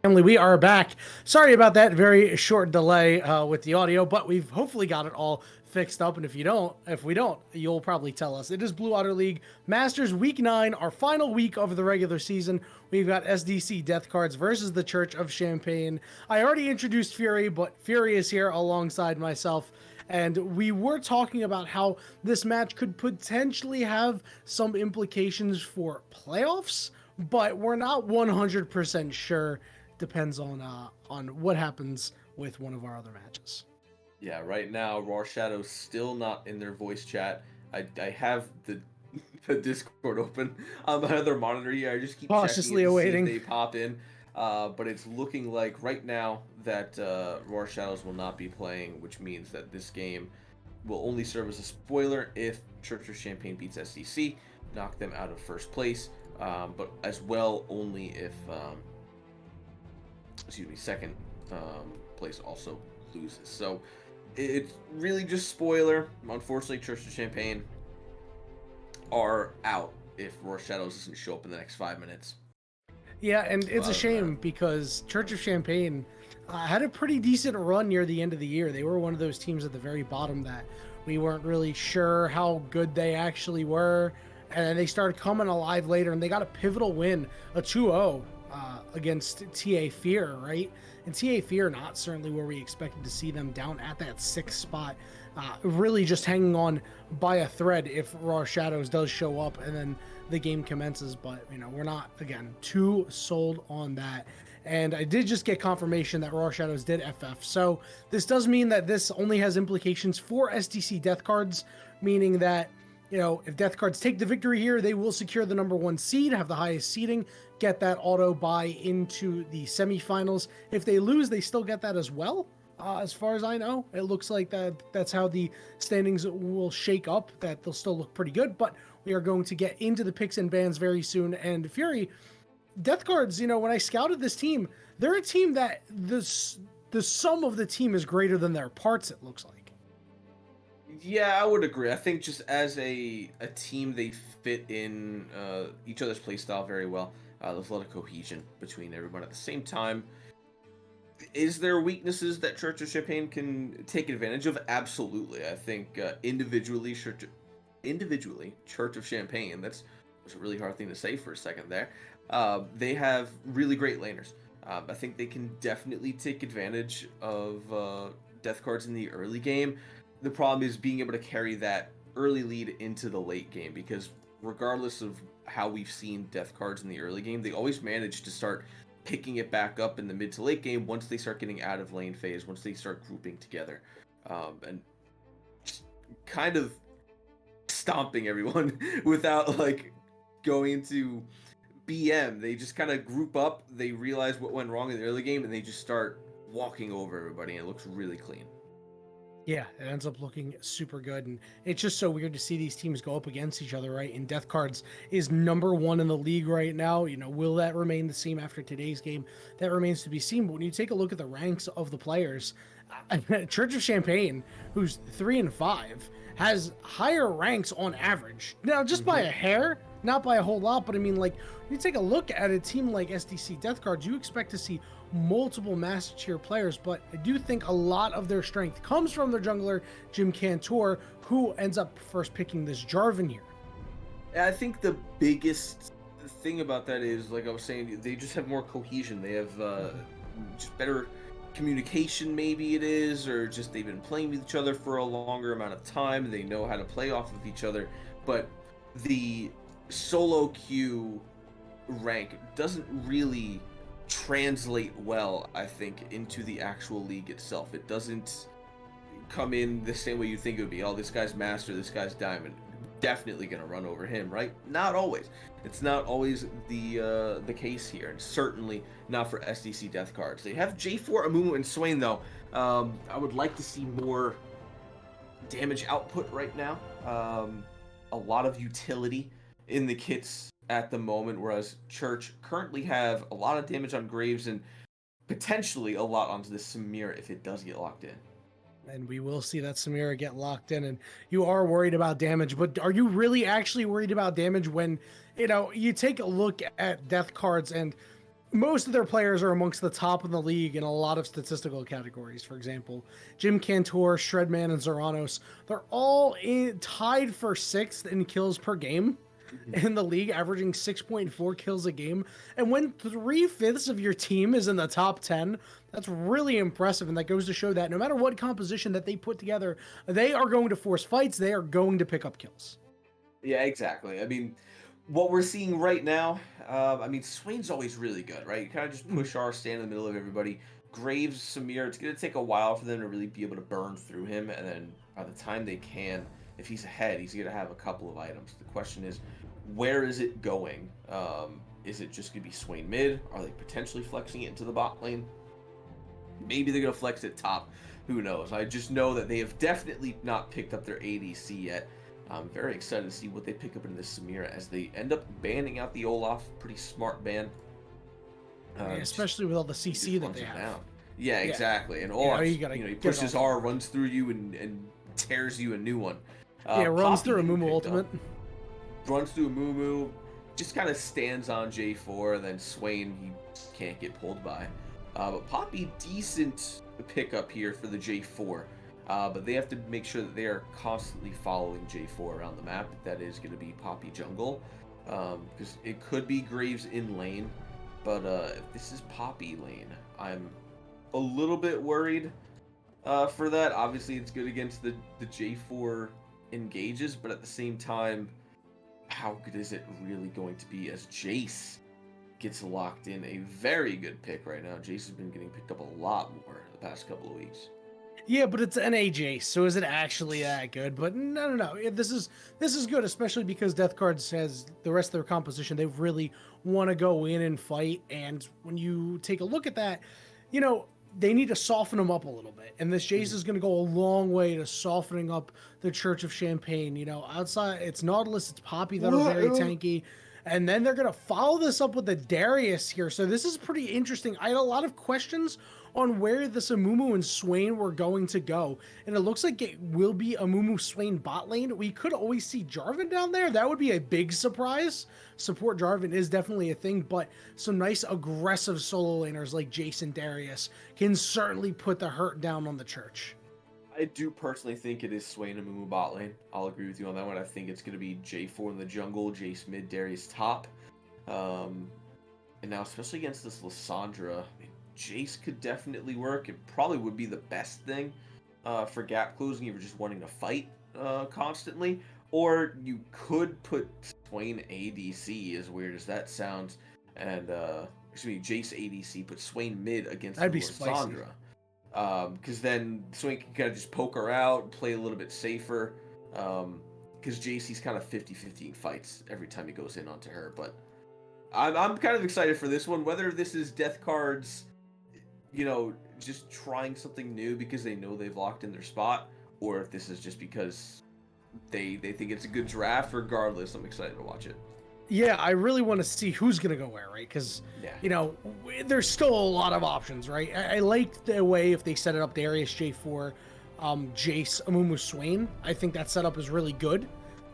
Family, we are back. Sorry about that very short delay with the audio, but we've hopefully got it all fixed up. And if we don't, you'll probably tell us. It is Blue Otter League Masters Week 9, our final week of the regular season. We've got SDC Death Cards versus the Church of Champagne. I already introduced Fury, but Fury is here alongside myself. And we were talking about how this match could potentially have some implications for playoffs, but we're not 100% sure. Depends on what happens with one of our other matches. Yeah, right now, Raw Shadow's still not in their voice chat. I have the Discord open on my other monitor here. I just keep checking it Cautiously to see if awaiting. they pop in. But it's looking like right now that Raw Shadows will not be playing, which means that this game will only serve as a spoiler if Church of Champagne beats SDC, knock them out of first place, but as well only if second place also loses. So it's really just spoiler. Unfortunately, Church of Champagne are out if Roar Shadows doesn't show up in the next 5 minutes. Yeah, and So it's a shame because Church of Champagne had a pretty decent run near the end of the year. They were one of those teams at the very bottom that we weren't really sure how good they actually were. And then they started coming alive later, and they got a pivotal win, a 2-0 against TA Fear, right? And TA Fear not certainly where we expected to see them, down at that 6th spot, really just hanging on by a thread if Raw Shadows does show up and then the game commences. But we're not, again, too sold on that. And I did just get confirmation that Raw Shadows did FF. So this does mean that this only has implications for SDC Death Cards, meaning that if Death Cards take the victory here, they will secure the #1 seed, have the highest seeding, get that auto buy into the semifinals. If they lose, they still get that as well. As far as I know, it looks like that's how the standings will shake up, that they'll still look pretty good. But we are going to get into the picks and bans very soon. And Fury, Death Cards, when I scouted this team, they're a team that the sum of the team is greater than their parts, it looks like. Yeah, I would agree. I think just as a team, they fit in each other's playstyle very well. There's a lot of cohesion between everyone. At the same time, is there weaknesses that Church of Champagne can take advantage of? Absolutely. I think individually, Church of Champagne, that's a really hard thing to say for a second there. They have really great laners. I think they can definitely take advantage of Death Cards in the early game. The problem is being able to carry that early lead into the late game, because regardless of how we've seen Death Cards in the early game, they always manage to start picking it back up in the mid to late game once they start getting out of lane phase, once they start grouping together, and just kind of stomping everyone without like going into BM. They just kind of group up, they realize what went wrong in the early game, and they just start walking over everybody, and it looks really clean. Yeah, it ends up looking super good. And it's just so weird to see these teams go up against each other, right? And Death Cards is #1 in the league right now. Will that remain the same after today's game? That remains to be seen. But when you take a look at the ranks of the players, Church of Champagne, who's 3 and 5, has higher ranks on average. Now, just by a hair, not by a whole lot, but I mean, like, when you take a look at a team like SDC Death Cards, you expect to see multiple master tier players, but I do think a lot of their strength comes from their jungler, Jim Cantor, who ends up first picking this Jarvan here. I think the biggest thing about that is, like I was saying, they just have more cohesion. They have just better communication, maybe it is, or just they've been playing with each other for a longer amount of time. They know how to play off of each other, but the solo queue rank doesn't really translate well, I think, into the actual league itself. It doesn't come in the same way you think it would be. Oh, this guy's master, this guy's diamond, definitely gonna run over him, right? Not always. It's not always the case here, and certainly not for SDC Death Cards. They have J4, Amumu, and Swain though. I would like to see more damage output right now. A lot of utility in the kits at the moment, whereas Church currently have a lot of damage on Graves and potentially a lot onto the Samira if it does get locked in. And we will see that Samira get locked in, and you are worried about damage, but are you really actually worried about damage when, you take a look at Death Cards, and most of their players are amongst the top in the league in a lot of statistical categories. For example, Jim Cantor, Shredman, and Zeranos, they're all tied for sixth in kills per game in the league, averaging 6.4 kills a game. And when 3/5 of your team is in the top 10, that's really impressive. And that goes to show that no matter what composition that they put together, they are going to force fights, they are going to pick up kills. Yeah, exactly. I mean, what we're seeing right now, I mean, Swain's always really good, right? You kind of just push R, stand in the middle of everybody. Graves, Samir, it's going to take a while for them to really be able to burn through him. And then by the time they can, if he's ahead, he's going to have a couple of items. The question is, where is it going? Is it just going to be Swain mid? Are they potentially flexing it into the bot lane? Maybe they're going to flex it top. Who knows? I just know that they have definitely not picked up their ADC yet. I'm very excited to see what they pick up in this Samira as they end up banning out the Olaf. Pretty smart ban. Yeah, especially with all the CC that they have. Down. Yeah, exactly. And Yeah, Olaf, you he pushes R, runs through you, and tears you a new one. Runs Poppy through a getting Mumu picked ultimate. up. Runs through a Mumu, just kind of stands on J4, and then Swain, he can't get pulled by. But Poppy, decent pickup here for the J4. But they have to make sure that they are constantly following J4 around the map. That is going to be Poppy jungle. Because it could be Graves in lane. But if this is Poppy lane, I'm a little bit worried for that. Obviously, it's good against the J4 engages. But at the same time, how good is it really going to be as Jace gets locked in? A very good pick right now. Jace has been getting picked up a lot more the past couple of weeks. Yeah, but it's an AJ, so is it actually that good? But no. This is good, especially because Death Card says the rest of their composition, they really want to go in and fight. And when you take a look at that, they need to soften them up a little bit. And this Jace is going to go a long way to softening up the Church of Champagne. Outside, it's Nautilus, it's Poppy that are very tanky. And then they're going to follow this up with the Darius here. So this is pretty interesting. I had a lot of questions on where this Amumu and Swain were going to go. And it looks like it will be Amumu Swain bot lane. We could always see Jarvan down there. That would be a big surprise. Support Jarvan is definitely a thing, but some nice aggressive solo laners like Jason Darius can certainly put the hurt down on the Church. I do personally think it is Swain and Mumu bot lane. I'll agree with you on that one. I think it's going to be J4 in the jungle, Jace mid, Darius top. And now, especially against this Lissandra, Jace could definitely work. It probably would be the best thing for gap closing if you're just wanting to fight constantly. Or you could put Swain ADC, as weird as that sounds, and Jace ADC, put Swain mid against Lissandra. Because then Swain can kind of just poke her out, play a little bit safer. Because Jace, he's kind of 50-50 in fights every time he goes in onto her. But I'm kind of excited for this one. Whether this is Death Card's, just trying something new because they know they've locked in their spot, or if this is just because they think it's a good draft. Regardless, I'm excited to watch it. Yeah, I really want to see who's going to go where, right? Because, there's still a lot of options, right? I like the way if they set it up Darius, J4, Jace, Amumu, Swain. I think that setup is really good.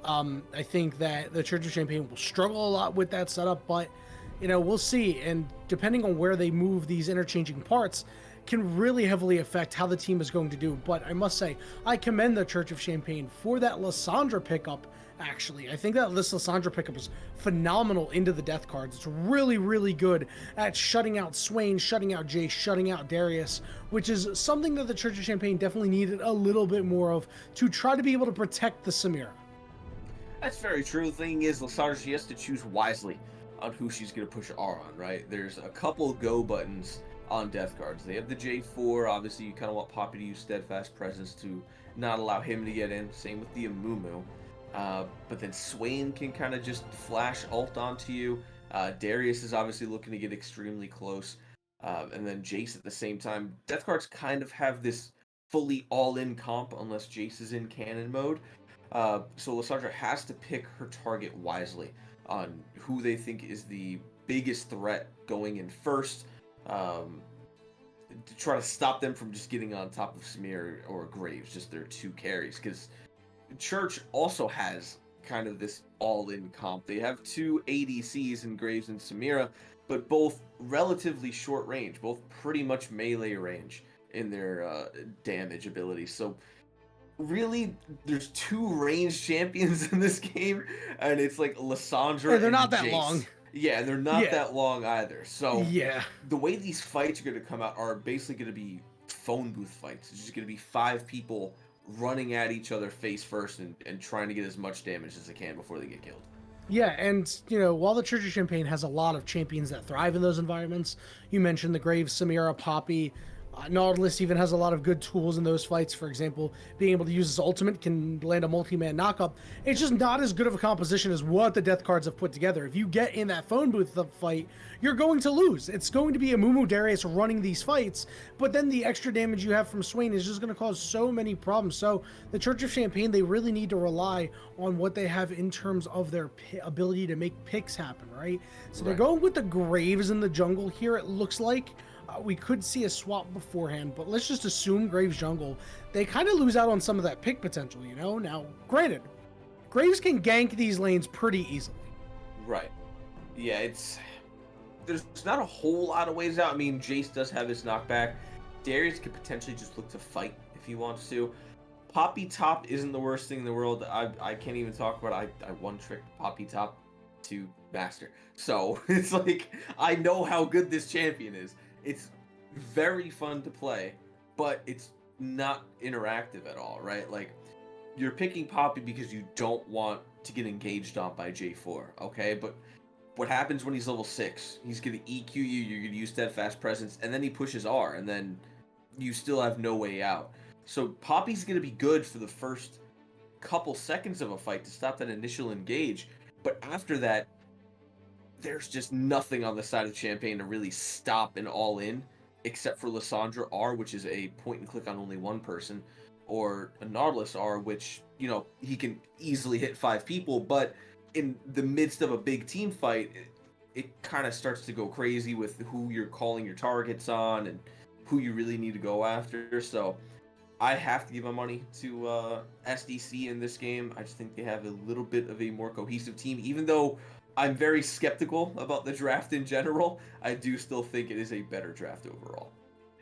I think that the Church of Champagne will struggle a lot with that setup, but, we'll see. And depending on where they move these interchanging parts can really heavily affect how the team is going to do. But I must say, I commend the Church of Champagne for that Lissandra pickup. Actually, I think that this Lissandra pickup is phenomenal into the Death Cards. It's really, really good at shutting out Swain, shutting out Jace, shutting out Darius, which is something that the Church of Champagne definitely needed a little bit more of to try to be able to protect the Samira. That's very true. The thing is, Lissandra, she has to choose wisely on who she's going to push R on, right? There's a couple go buttons on Death Cards. They have the J4. Obviously, you kind of want Poppy to use Steadfast Presence to not allow him to get in. Same with the Amumu. But then Swain can kind of just flash ult onto you. Darius is obviously looking to get extremely close. And then Jace at the same time. Death Cards kind of have this fully all-in comp unless Jace is in cannon mode. So Lissandra has to pick her target wisely on who they think is the biggest threat going in first. To try to stop them from just getting on top of Samir or Graves, just their two carries. Because Church also has kind of this all-in comp. They have two ADCs in Graves and Samira, but both relatively short range, both pretty much melee range in their damage abilities. So really, there's two ranged champions in this game, and it's like Lissandra And they're and not that Jace. long. Yeah, and they're not Yeah. that long either. So Yeah. the way these fights are going to come out are basically going to be phone booth fights. It's just going to be 5 people running at each other face first and trying to get as much damage as they can before they get killed. Yeah, and while the Church of Champagne has a lot of champions that thrive in those environments, you mentioned the Graves, Samira, Poppy. Nautilus even has a lot of good tools in those fights. For example, being able to use his ultimate can land a multi-man knockup. It's just not as good of a composition as what the death cards have put together. If you get in that phone booth fight, you're going to lose. It's going to be a Mumu Darius running these fights, but then the extra damage you have from Swain is just going to cause so many problems. So the Church of Champagne, they really need to rely on what they have in terms of their ability to make picks happen, right? So they're going with the Graves in the jungle here, it looks like. We could see a swap beforehand, but let's just assume Graves jungle. They kind of lose out on some of that pick potential, Now, granted, Graves can gank these lanes pretty easily. Right. Yeah, there's not a whole lot of ways out. I mean, Jace does have his knockback. Darius could potentially just look to fight if he wants to. Poppy top isn't the worst thing in the world. I can't even talk about it. I one-tricked Poppy top to master. So, it's like, I know how good this champion is. It's very fun to play, but it's not interactive at all, right? Like, you're picking Poppy because you don't want to get engaged on by J4, okay? But what happens when he's level 6? He's going to EQ you, you're going to use Steadfast Presence, and then he pushes R, and then you still have no way out. So Poppy's going to be good for the first couple seconds of a fight to stop that initial engage, but after that, there's just nothing on the side of Champagne to really stop an all-in, except for Lissandra R, which is a point-and-click on only one person, or a Nautilus R, which, he can easily hit 5 people, but in the midst of a big team fight, it kind of starts to go crazy with who you're calling your targets on and who you really need to go after. So I have to give my money to SDC in this game. I just think they have a little bit of a more cohesive team, even though I'm very skeptical about the draft in general. I do still think it is a better draft overall.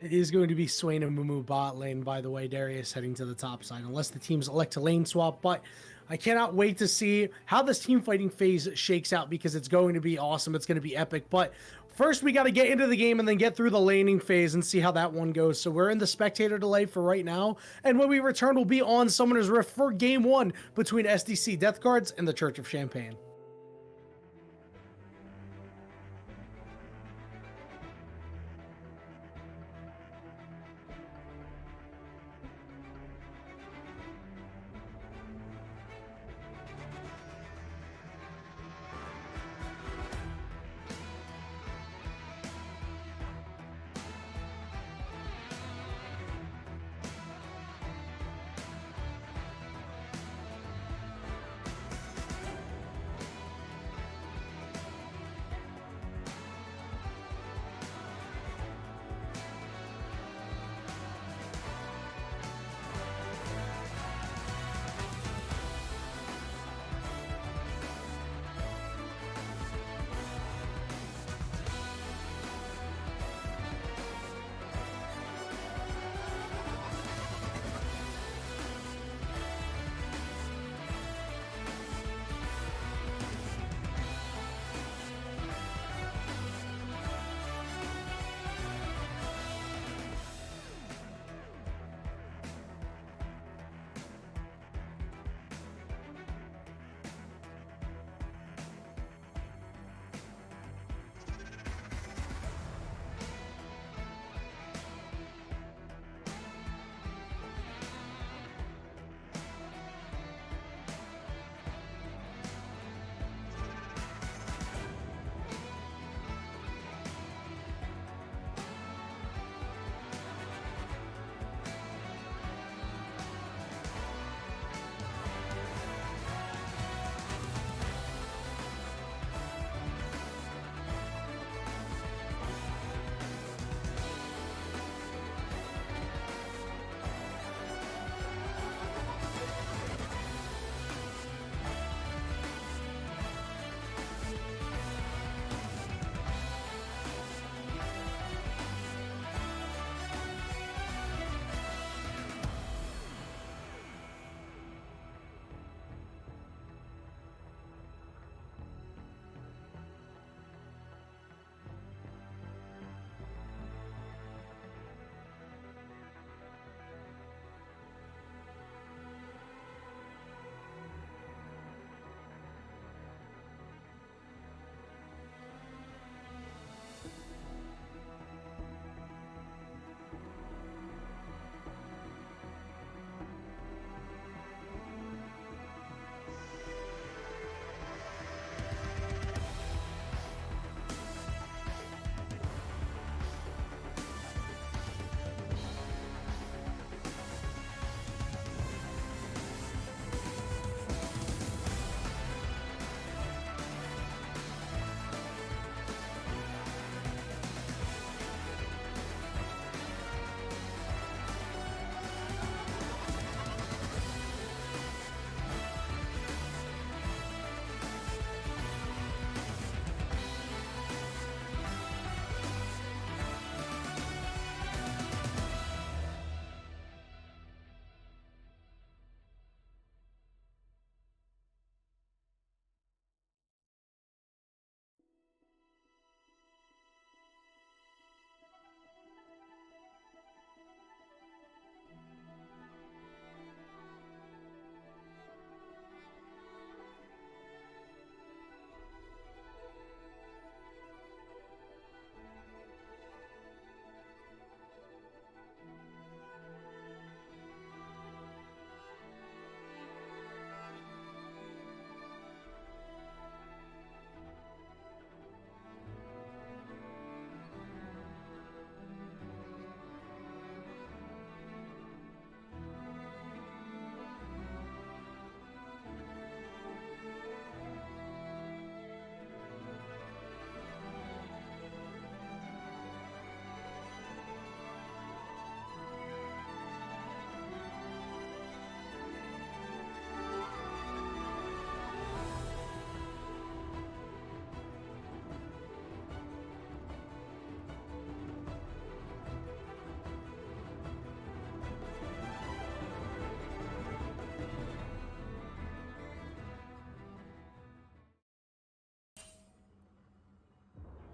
It is going to be Swain and Mumu bot lane, by the way. Darius heading to the top side, unless the teams elect to lane swap. But I cannot wait to see how this team fighting phase shakes out, because it's going to be awesome. It's going to be epic. But first, we got to get into the game and then get through the laning phase and see how that one goes. So we're in the spectator delay for right now. And when we return, we'll be on Summoner's Rift for Game 1 between SDC Death Cards and the Church of Champagne.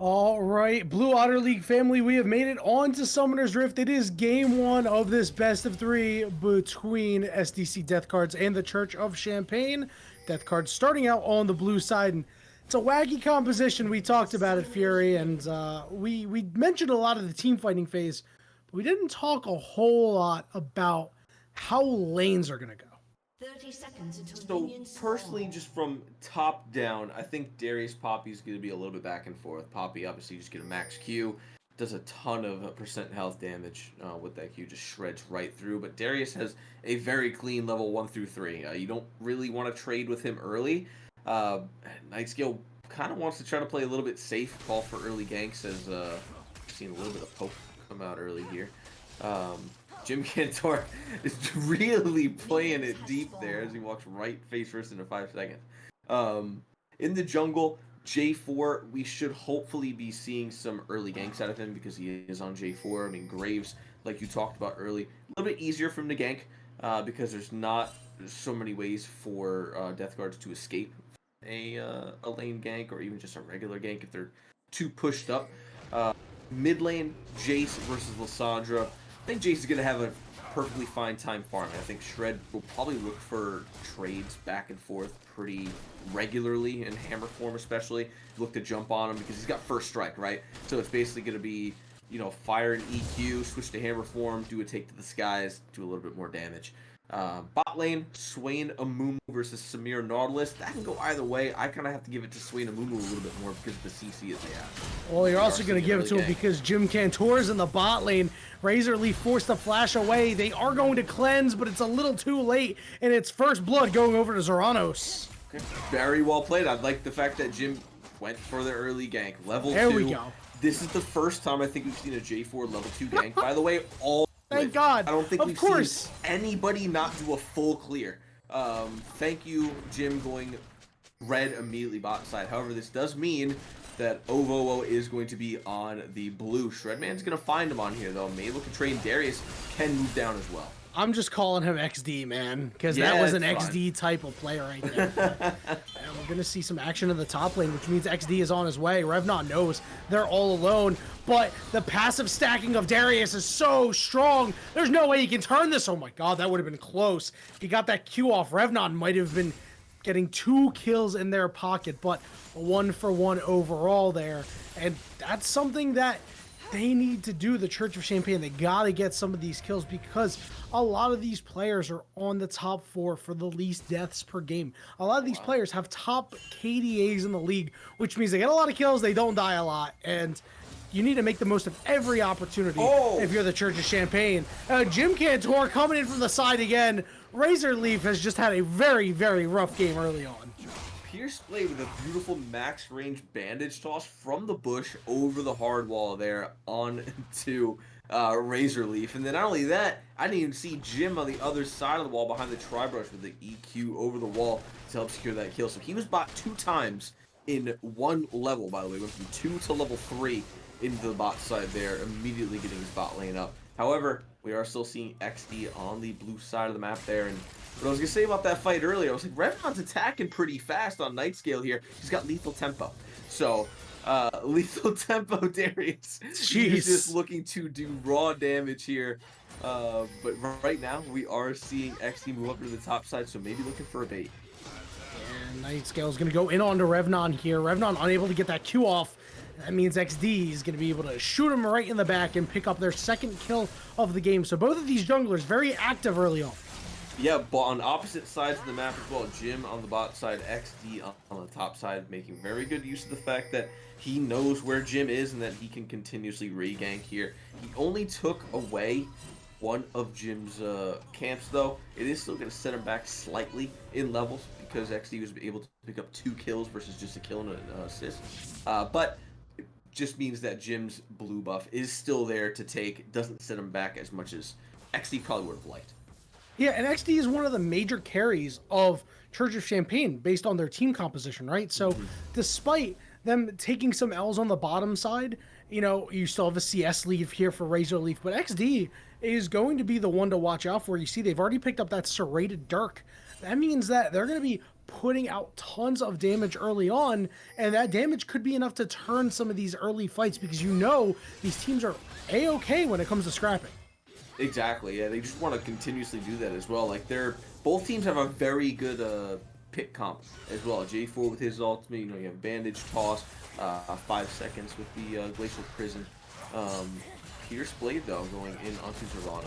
All right, Blue Otter League family, we have made it on to Summoner's Rift. It is game one of this best of three between SDC Death Cards and the Church of Champagne. Death Cards starting out on the blue side, and it's a wacky composition. We talked about it, Fury, and we mentioned a lot of the team fighting phase, but we didn't talk a whole lot about how lanes are going to go. 30 seconds until So minions personally, spawn. just from top down, I think Darius Poppy is going to be a little bit back and forth. Poppy obviously just get a max Q, does a ton of percent health damage with that Q, just shreds right through. But Darius has a very clean level 1 through 3. You don't really want to trade with him early. Nightscale kind of wants to try to play a little bit safe, call for early ganks, as seen a little bit of poke come out early here. Jim Cantor is really playing it deep there as he walks right face first into 5 seconds. In the jungle, J4, we should hopefully be seeing some early ganks out of him because he is on J4. I mean, Graves, like you talked about early, a little bit easier for him to gank because there's so many ways for Death Guards to escape a lane gank or even just a regular gank if they're too pushed up. Mid lane, Jace versus Lissandra. I think Jace is going to have a perfectly fine time farming. I think Shred will probably look for trades back and forth pretty regularly in hammer form especially. Look to jump on him because he's got first strike, right? So it's basically going to be, fire and EQ, switch to hammer form, do a take to the skies, do a little bit more damage. Bot lane, Swain Amumu versus Samir Nautilus. That can go either way. I kind of have to give it to Swain Amumu a little bit more because of the CC that they have. Well, you're also going to give it to him because Jim Cantor's in the bot lane. Razor Leaf forced to flash away. They are going to cleanse, but it's a little too late, and it's first blood going over to Zoranos. Okay. Very well played. I like the fact that Jim went for the early gank. Level 2. There we go. This is the first time I think we've seen a J4 level 2 gank. By the way, Thank God. I don't think we've seen anybody not do a full clear. Thank you, Jim, going red immediately bot side. However, this does mean that Ovo is going to be on the blue. Shredman's going to find him on here, though. May look to trade. Darius can move down as well. I'm just calling him XD, man, because that was an XD type of player right there. And we're going to see some action in the top lane, which means XD is on his way. Revnon knows they're all alone, but the passive stacking of Darius is so strong. There's no way he can turn this. Oh my God, that would have been close. If he got that Q off, Revnon might have been getting 2 kills in their pocket, but a 1-for-1 overall there. And that's something that they need to do, the Church of Champagne. They gotta get some of these kills because a lot of these players are on the top 4 for the least deaths per game. A lot of these players have top KDAs in the league, which means they get a lot of kills, they don't die a lot, and you need to make the most of every opportunity if you're the Church of Champagne. Jim Cantor coming in from the side again. Razor Leaf has just had a very, very rough game early on. Pierce Blade with a beautiful max range bandage toss from the bush over the hard wall there onto Razor Leaf. And then not only that, I didn't even see Jim on the other side of the wall behind the tri-brush with the EQ over the wall to help secure that kill. So he was bot 2 times in 1 level, by the way. Went from 2 to level 3 into the bot side there, immediately getting his bot lane up. However, we are still seeing XD on the blue side of the map there. And what I was going to say about that fight earlier, I was like, Revnon's attacking pretty fast on Nightscale here. He's got lethal tempo. So, lethal tempo Darius. He's just looking to do raw damage here. But right now, we are seeing XD move up to the top side, so maybe looking for a bait. And Nightscale is going to go in onto Revnon here. Revnon unable to get that Q off. That means XD is going to be able to shoot him right in the back and pick up their 2nd kill of the game. So both of these junglers very active early on. Yeah, but on opposite sides of the map as well. Jim on the bot side, XD on the top side, making very good use of the fact that he knows where Jim is and that he can continuously re-gank here. He only took away one of Jim's camps, though. It is still going to set him back slightly in levels because XD was able to pick up 2 kills versus just a kill and an assist. But it just means that Jim's blue buff is still there to take. Doesn't set him back as much as XD probably would have liked. Yeah, and XD is one of the major carries of Church of Champagne based on their team composition, right? So despite them taking some L's on the bottom side, you still have a CS lead here for Razor Leaf, but XD is going to be the one to watch out for. You see, they've already picked up that serrated Dirk. That means that they're going to be putting out tons of damage early on, and that damage could be enough to turn some of these early fights because you know these teams are a-okay when it comes to scrapping. Exactly. Yeah, they just want to continuously do that as well. Like both teams have a very good pick comp as well. J4 with his ultimate, you know, you have bandage toss, 5 seconds with the glacial prison. Pierce Blade though going in onto Zerano.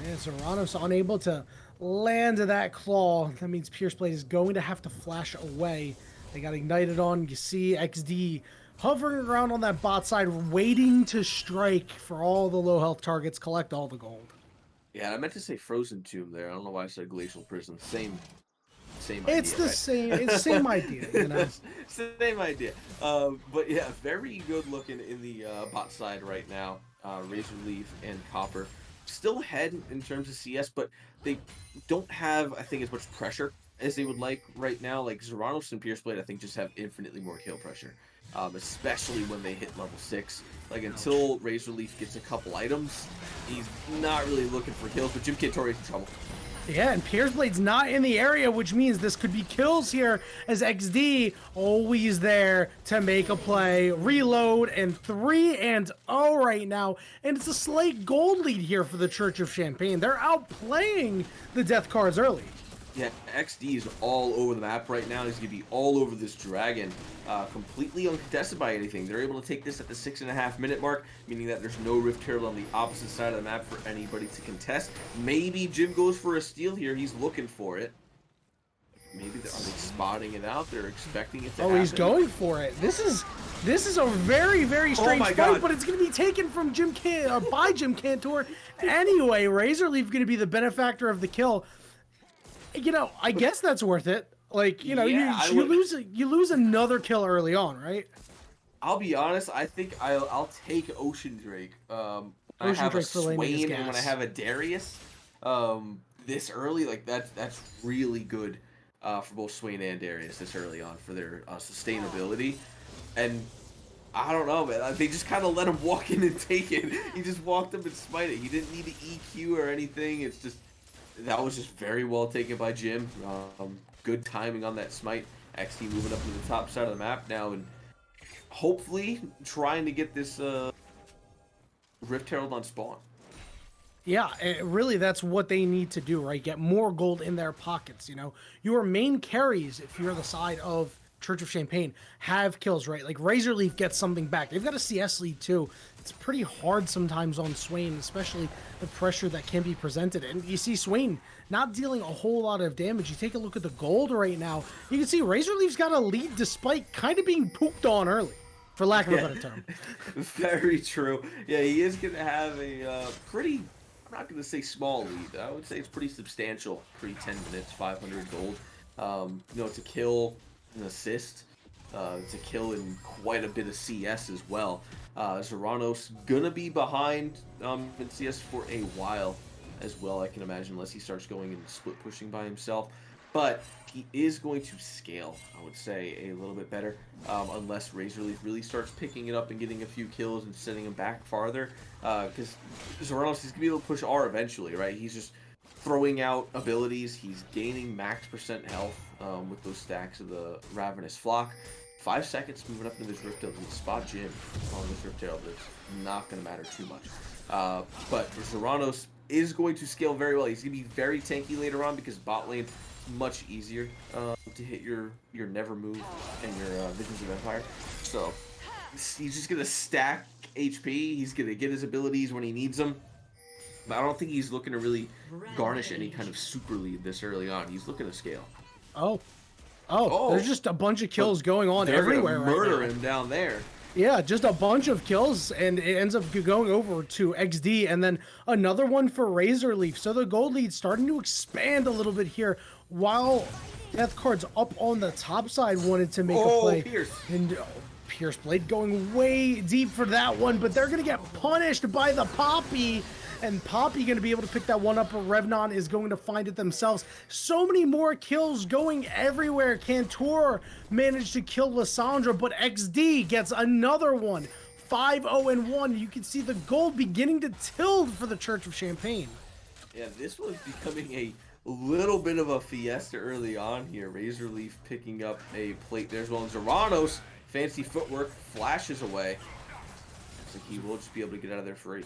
Yeah, Zerano's unable to land that claw. That means Pierce Blade is going to have to flash away. They got ignited on. You see XD hovering around on that bot side, waiting to strike for all the low health targets, collect all the gold. Yeah, I meant to say Frozen Tomb there. I don't know why I said Glacial Prison. Same idea. It's the right? same. It's the same idea. You know? Same idea. But yeah, very good looking in the bot side right now. Razor Leaf and Copper still ahead in terms of CS, but they don't have, I think, as much pressure as they would like right now. Like Zeranos and Pierce Blade, I think, just have infinitely more kill pressure, especially when they hit level 6. Like until Razor Leaf gets a couple items, he's not really looking for kills. But Jim Katori's in trouble. Yeah, and Pierce Blade's not in the area, which means this could be kills here as XD always there to make a play, reload, and 3-0 right now. And it's a slight gold lead here for the Church of Champagne. They're outplaying the death cards early. Yeah, XD is all over the map right now. He's going to be all over this dragon, completely uncontested by anything. They're able to take this at the 6.5 minute mark, meaning that there's no Rift Herald on the opposite side of the map for anybody to contest. Maybe Jim goes for a steal here. He's looking for it. Maybe are they spotting it out? They're expecting it to happen. He's going for it. This is a very, very strange fight, but it's going to be taken from by Jim Cantor. Anyway, Razor Leaf going to be the benefactor of the kill. You know, I guess that's worth it. Like, you know, yeah, you lose another kill early on, right? I'll be honest. I think I'll take Ocean Drake. I have a Swain and when I have a Darius, this early, like that's really good for both Swain and Darius this early on for their sustainability. And I don't know, man. They just kind of let him walk in and take it. He just walked up and smite it. He didn't need to EQ or anything. It's just. That was just very well taken by Jim. Good timing on that smite. XT moving up to the top side of the map now and hopefully trying to get this Rift Herald on spawn. Yeah, really that's what they need to do, right? Get more gold in their pockets, you know? Your main carries, if you're the side of Church of Champagne, have kills, right? Like Razor Leaf gets something back. They've got a CS lead too. It's pretty hard sometimes on Swain, especially the pressure that can be presented. And you see Swain not dealing a whole lot of damage. You take a look at the gold right now. You can see Razor Leaf's got a lead despite kind of being pooped on early, for lack of a better term. Very true. Yeah, he is going to have a pretty, I'm not going to say small lead. I would say it's pretty substantial. 10 minutes, 500 gold. You know, to kill an assist. To kill in quite a bit of CS as well. Zeranos gonna be behind in CS for a while as well, I can imagine, unless he starts going and split pushing by himself. But he is going to scale, I would say, a little bit better, unless Razor Leaf really starts picking it up and getting a few kills and sending him back farther. Because Zeranos is gonna be able to push R eventually, right? He's just throwing out abilities. He's gaining max % health with those stacks of the Ravenous Flock. 5 seconds moving up into this Rift Herald. Spot Jim on this Rift Herald. It's not going to matter too much. But Zeranos is going to scale very well. He's going to be very tanky later on because bot lane is much easier to hit your Never Move and your Visions of Empire. So he's just going to stack HP. He's going to get his abilities when he needs them. But I don't think he's looking to really garnish any kind of super lead this early on. He's looking to scale. Oh, there's just a bunch of kills going on everywhere right now. They're gonna murder him down there. Yeah, just a bunch of kills, and it ends up going over to XD, and then another one for Razor Leaf. So the gold lead's starting to expand a little bit here, while Death Cards up on the top side wanted to make a play. Pierce. And Pierce Blade going way deep for that one, but they're going to get punished by the Poppy. And Poppy going to be able to pick that one up, but Revnon is going to find it themselves. So many more kills going everywhere. Cantor managed to kill Lissandra, but XD gets another one. 5-0-1. You can see the gold beginning to tilt for the Church of Champagne. Yeah, this was becoming a little bit of a fiesta early on here. Razor Leaf picking up a plate there as well. And Zeranos, fancy footwork, flashes away. Looks like he will just be able to get out of there free.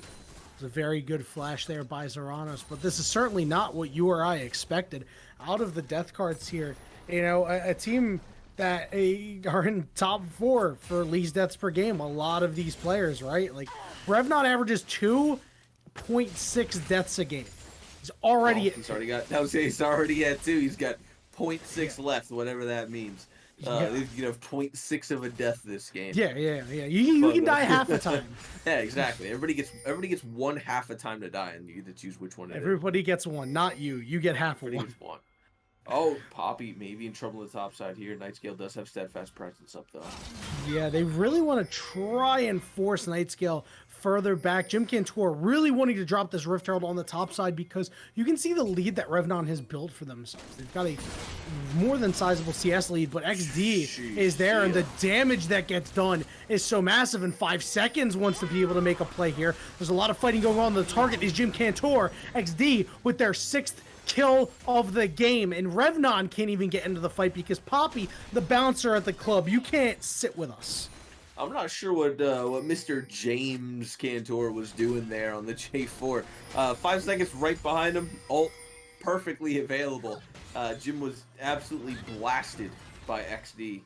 It's a very good flash there by Zeranos, but this is certainly not what you or I expected out of the death cards here. You know, a team that are in top 4 for least deaths per game. A lot of these players, right? Like, Revnon averages 2.6 deaths a game. He's already he's already at 2. He's got 0.6 left, whatever that means. You know, 0.6 of a death this game. Yeah. You can die half the time. Yeah, exactly. Everybody gets one half a time to die, and you get to choose which one. Everybody gets one, not you. You get half of one. Gets one. Oh, Poppy maybe in trouble on the top side here. Nightscale does have steadfast presence up though. Yeah, they really want to try and force Nightscale further back. Jim Cantor really wanting to drop this Rift Herald on the top side because you can see the lead that Revnon has built for themselves. They've got a more than sizable CS lead, but XD is there, and the damage that gets done is so massive. In 5 seconds wants to be able to make a play here. There's a lot of fighting going on. The target is Jim Cantor. XD with their 6th kill of the game, and Revnon can't even get into the fight because Poppy, the bouncer at the club, you can't sit with us. I'm not sure what Mr. James Cantor was doing there on the J4. 5 seconds right behind him, ult perfectly available. Jim was absolutely blasted by XD.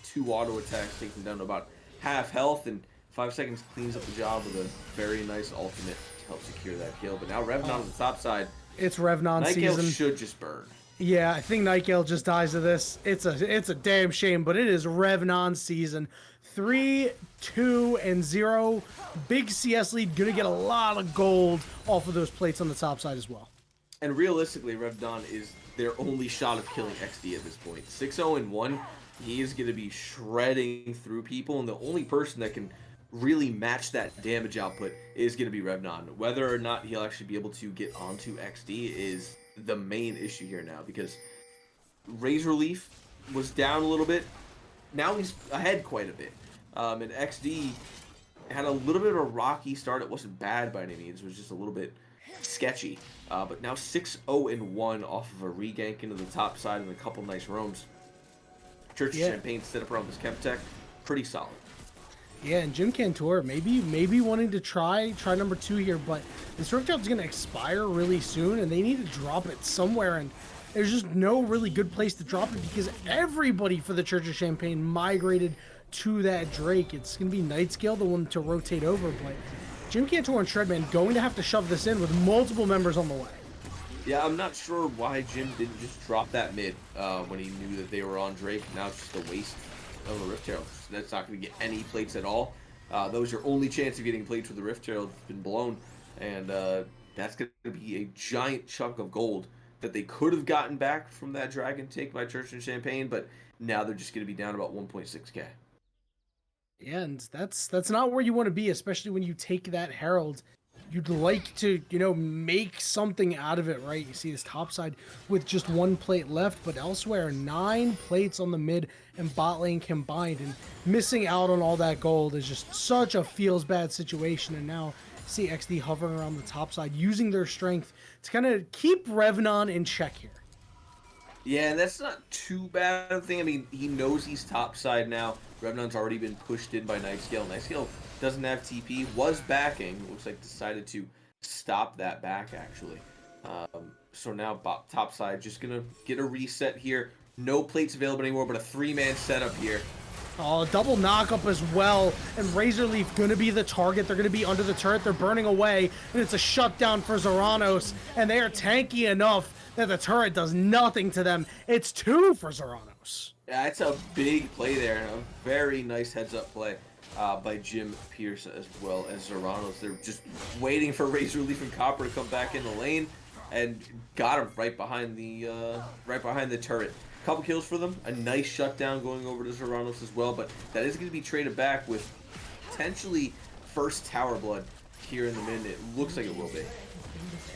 2 auto attacks taking down to about half health, and 5 seconds cleans up the job with a very nice ultimate to help secure that kill. But now Revnon on the top side. It's Revnon season. Nightgale should just burn. Yeah, I think Nightgale just dies to this. It's a damn shame, but it is Revnon season. 3-2-0. Big CS lead. Gonna get a lot of gold off of those plates on the top side as well. And realistically, Revnon is their only shot of killing XD at this point. 6-0-1. He is gonna be shredding through people, and the only person that can really match that damage output is going to be Revnon. Whether or not he'll actually be able to get onto XD is the main issue here now, because Razor Leaf was down a little bit. Now he's ahead quite a bit. And XD had a little bit of a rocky start. It wasn't bad by any means. It was just a little bit sketchy. But now 6-0-1 off of a regank into the top side and a couple nice roams. Church of Champagne set up around this Chemtech. Pretty solid. Yeah, and Jim Cantor maybe wanting to try number 2 here, but this Rift Herald's going to expire really soon, and they need to drop it somewhere, and there's just no really good place to drop it because everybody for the Church of Champagne migrated to that Drake. It's going to be Nightscale, the one to rotate over, but Jim Cantor and Shredman going to have to shove this in with multiple members on the way. Yeah, I'm not sure why Jim didn't just drop that mid when he knew that they were on Drake. Now it's just a waste of a Rift Herald. That's not going to get any plates at all. That was your only chance of getting plates with the Rift Herald. It's been blown, and that's going to be a giant chunk of gold that they could have gotten back from that Dragon take by Church and Champagne, but now they're just going to be down about 1.6k. Yeah, and that's not where you want to be, especially when you take that Herald. You'd like to, make something out of it, right? You see this top side with just 1 plate left, but elsewhere, 9 plates on the mid and bot lane combined, and missing out on all that gold is just such a feels bad situation. And now see XD hovering around the top side, using their strength to kind of keep Revnon in check here. Yeah, and that's not too bad of a thing. I mean, he knows he's top side now. Revnon's already been pushed in by Nightscale. Nightscale doesn't have TP, was backing. Looks like decided to stop that back, actually. So now top side just going to get a reset here. No plates available anymore, but a 3-man setup here. Oh, double knockup as well, and Razor Leaf going to be the target. They're going to be under the turret. They're burning away, and it's a shutdown for Zeranos, and they are tanky enough that the turret does nothing to them. It's 2 for Zeranos. Yeah, it's a big play there, and a very nice heads-up play by Jim Pierce as well as Zeranos. They're just waiting for Razor Leaf and Copper to come back in the lane, and got him right behind the turret. Couple kills for them, a nice shutdown going over to Zeranos as well, but that is going to be traded back with potentially first tower blood here in the mid. It looks like it will be.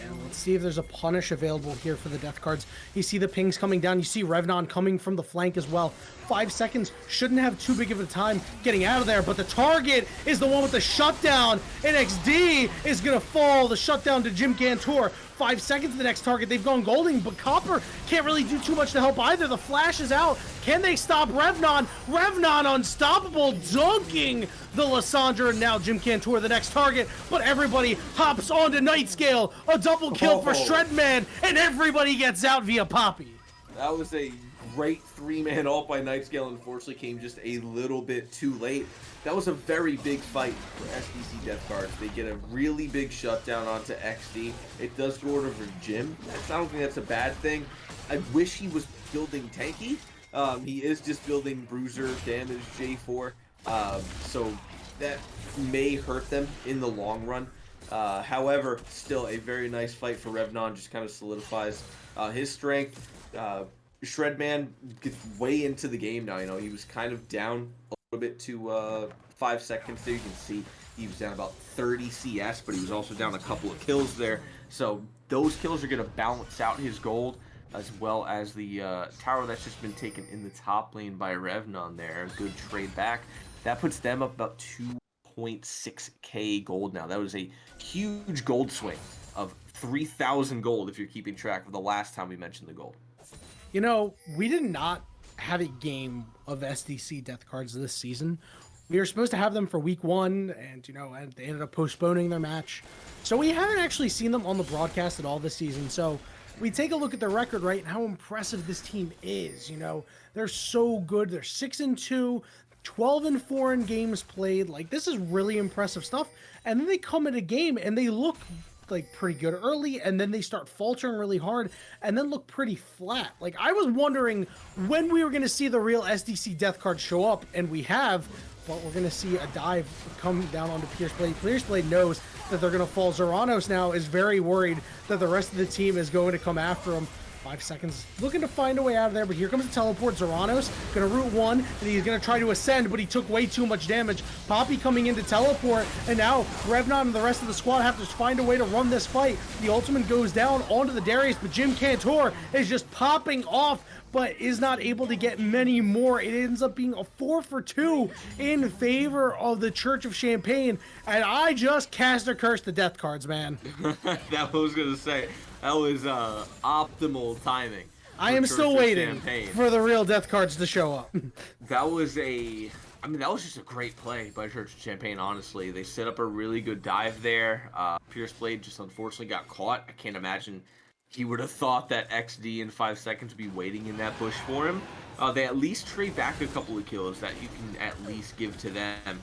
And let's see if there's a punish available here for the death cards. You see the pings coming down. You see Revnon coming from the flank as well. 5 seconds shouldn't have too big of a time getting out of there, but the target is the one with the shutdown. And XD is going to fall. The shutdown to Jim Cantor. 5 seconds to the next target. They've gone golding, but Copper can't really do too much to help either. The flash is out. Can they stop Revnon? Revnon unstoppable, dunking the Lysandra, and now Jim Cantor the next target, but everybody hops onto Nightscale. A double kill for Shredman, and everybody gets out via Poppy. That was a great 3-man ult by Nightscale. Unfortunately, came just a little bit too late. That was a very big fight for SDC Death Cards. They get a really big shutdown onto XD. It does go over for Jim. I don't think that's a bad thing. I wish he was building tanky. He is just building bruiser damage J4. So that may hurt them in the long run. However, still a very nice fight for Revnon. Just kind of solidifies his strength. Shredman gets way into the game now. You know, he was kind of down a little bit to 5 seconds there. You can see he was down about 30 CS, but he was also down a couple of kills there. So those kills are going to balance out his gold, as well as the tower that's just been taken in the top lane by Revnon there. Good trade back. That puts them up about 2.6k gold now. That was a huge gold swing of 3,000 gold if you're keeping track of the last time we mentioned the gold. You know, we did not have a game of SDC death cards this season. We were supposed to have them for week 1, and, you know, they ended up postponing their match. So we haven't actually seen them on the broadcast at all this season. So we take a look at the record, right, and how impressive this team is. You know, they're so good. They're 6-2, 12-4 in games played. Like, this is really impressive stuff. And then they come in a game and they look like pretty good early, and then they start faltering really hard and then look pretty flat. Like, I was wondering when we were going to see the real SDC death card show up, and we have, but we're going to see a dive come down onto Pierce Blade. Pierce Blade knows that they're going to fall. Zeranos now is very worried that the rest of the team is going to come after him. 5 seconds, looking to find a way out of there, but here comes the teleport. Zeranos gonna root 1, and he's gonna try to ascend, but he took way too much damage. Poppy coming in to teleport, and now Revnon and the rest of the squad have to find a way to run this fight. The ultimate goes down onto the Darius, but Jim Cantor is just popping off, but is not able to get many more. It ends up being a 4-for-2 in favor of the Church of Champagne, and I just cast a curse to death cards, man. That was gonna say. That was optimal timing. I am still waiting for the real death cards to show up. That was that was just a great play by Church of Champagne, honestly. They set up a really good dive there. Pierce Blade just unfortunately got caught. I can't imagine he would have thought that XD in 5 seconds would be waiting in that bush for him. They at least trade back a couple of kills that you can at least give to them.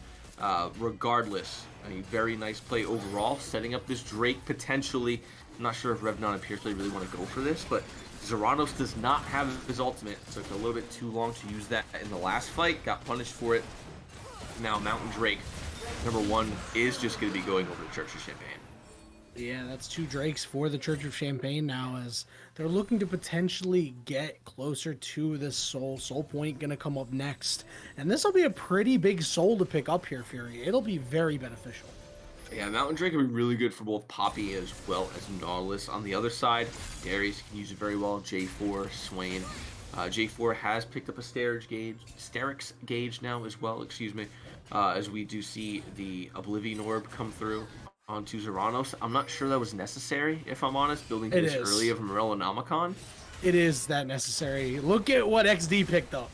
Regardless, a very nice play overall, setting up this Drake potentially. I'm not sure if Revnon and Pierce Blade really want to go for this, but Zeranos does not have his ultimate. It took a little bit too long to use that in the last fight. Got punished for it. Now Mountain Drake, number 1, is just going to be going over to Church of Champagne. Yeah, that's 2 Drakes for the Church of Champagne now, as they're looking to potentially get closer to this soul. Soul Point going to come up next. And this will be a pretty big soul to pick up here, Fury. It'll be very beneficial. Yeah, Mountain Drake will be really good for both Poppy as well as Nautilus. On the other side, Darius can use it very well. J4, Swain. J4 has picked up a Sterix gauge now as well, as we do see the Oblivion Orb come through onto Zeranos. I'm not sure that was necessary, if I'm honest, building this early of Morellonomicon. It is that necessary. Look at what XD picked up.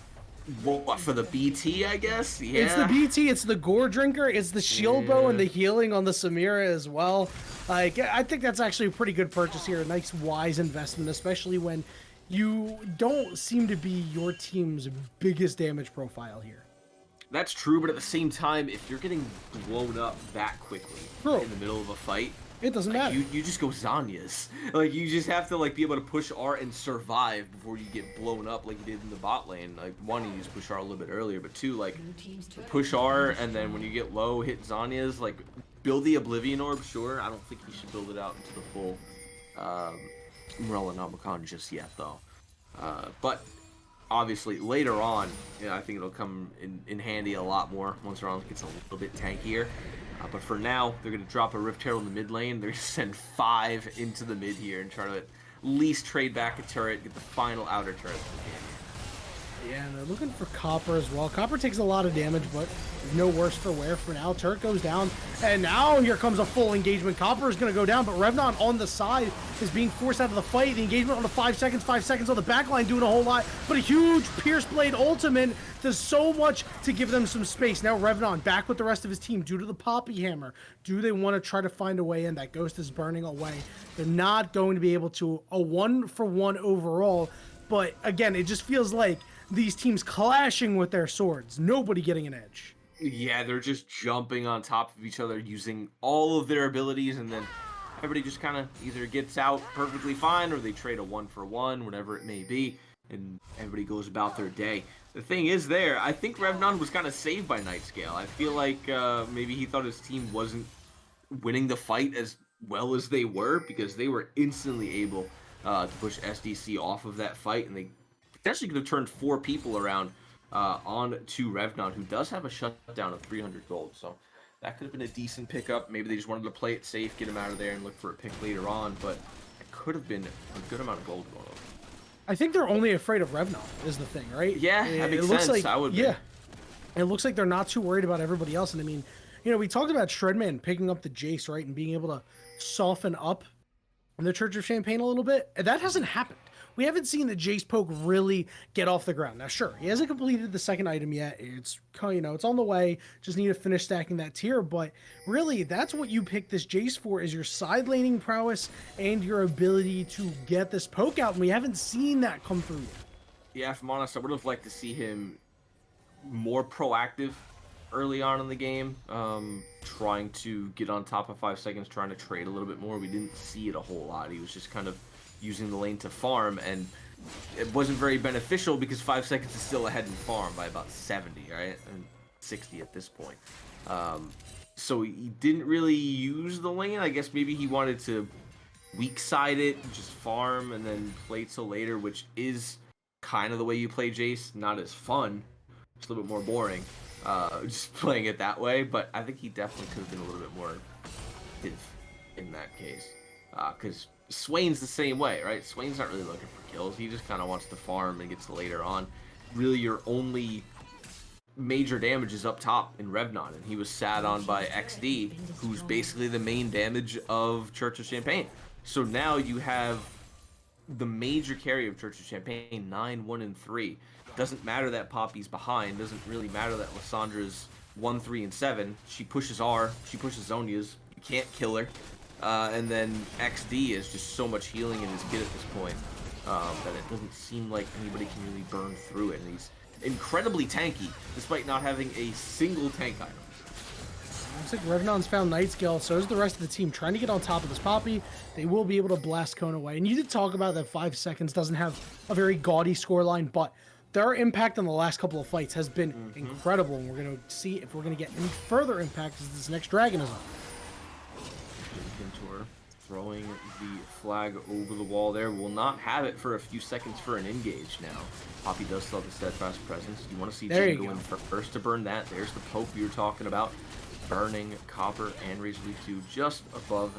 What, for the BT, I guess? Yeah. It's the BT, it's the Gore Drinker, it's the Shield Bow, and the healing on the Samira as well. Like, I think that's actually a pretty good purchase here. A nice, wise investment, especially when you don't seem to be your team's biggest damage profile here. That's true, but at the same time, if you're getting blown up that quickly in the middle of a fight, it doesn't matter. You just go Zanyas. Like, you just have to, like, be able to push R and survive before you get blown up like you did in the bot lane. Like, 1, you just push R a little bit earlier, but 2, like, push R, and then when you get low, hit Zanyas. Like, build the Oblivion Orb, sure. I don't think you should build it out into the full Morellonomicon just yet, though. But obviously, later on, I think it'll come in handy a lot more once Ron gets a little bit tankier. But for now, they're going to drop a Rift Herald in the mid lane. They're going to send 5 into the mid here and try to at least trade back a turret, get the final outer turret for the game. Yeah, and they're looking for Copper as well. Copper takes a lot of damage, but is no worse for wear for now. Turret goes down, and now here comes a full engagement. Copper is going to go down, but Revnon on the side is being forced out of the fight. The engagement on the 5 seconds on the backline doing a whole lot, but a huge Pierce Blade ultimate does so much to give them some space. Now Revnon back with the rest of his team due to the Poppy Hammer. Do they want to try to find a way in? That Ghost is burning away. They're not going to be able to a 1-for-1 overall, but again, it just feels like these teams clashing with their swords. Nobody getting an edge. Yeah, they're just jumping on top of each other, using all of their abilities, and then everybody just kind of either gets out perfectly fine, or they trade a 1-for-1, whatever it may be, and everybody goes about their day. The thing is there, I think Revnon was kind of saved by Nightscale. I feel like maybe he thought his team wasn't winning the fight as well as they were, because they were instantly able to push SDC off of that fight, and they potentially could have turned 4 people around on to Revnon, who does have a shutdown of 300 gold. So that could have been a decent pickup. Maybe they just wanted to play it safe, get him out of there, and look for a pick later on. But it could have been a good amount of gold going over. I think they're only afraid of Revnon is the thing, right? Yeah, that makes looks sense. like, I would be. Yeah. It looks like they're not too worried about everybody else. And I mean, you know, we talked about Shredman picking up the Jace, right? And being able to soften up the Church of Champagne a little bit. That hasn't happened. We haven't seen the Jace poke really get off the ground. Now, sure, he hasn't completed the second item yet. It's, you know, it's on the way. Just need to finish stacking that tier. But really, that's what you pick this Jace for, is your side laning prowess and your ability to get this poke out. And we haven't seen that come through yet. Yeah, if I'm honest, I would have liked to see him more proactive early on in the game, trying to get on top of 5 seconds, trying to trade a little bit more. We didn't see it a whole lot. He was just kind of using the lane to farm, and it wasn't very beneficial because 5 seconds is still ahead in farm by about 70, right? And 60 at this point. So he didn't really use the lane. I guess maybe he wanted to weak side it, just farm, and then play till later, which is kind of the way you play Jace. Not as fun. It's a little bit more boring, just playing it that way. But I think he definitely could have been a little bit more active in that case. Because Swain's the same way, right? Swain's not really looking for kills. He just kind of wants to farm and gets to later on. Really, your only major damage is up top in Revnon, and he was sat on by XD, who's basically the main damage of Church of Champagne. So now you have the major carry of Church of Champagne, 9, 1, and 3. Doesn't matter that Poppy's behind. Doesn't really matter that Lyssandra's 1, 3, and 7. She pushes R. She pushes Zhonya's. You can't kill her. And then XD is just so much healing in his kit at this point that it doesn't seem like anybody can really burn through it. And he's incredibly tanky, despite not having a single tank item. Looks like Revnon's found Nightscale, so is the rest of the team trying to get on top of this Poppy. They will be able to blast Cone away. And you did talk about that 5 seconds doesn't have a very gaudy scoreline, but their impact on the last couple of fights has been incredible. And we're going to see if we're going to get any further impact as this next dragon is on. Tour throwing the flag over the wall there. Will not have it for a few seconds for an engage now. Poppy does still have the steadfast presence. You want to see Jin go in first to burn that. There's the poke we were talking about. Burning Copper and Razor Leaf 2 just above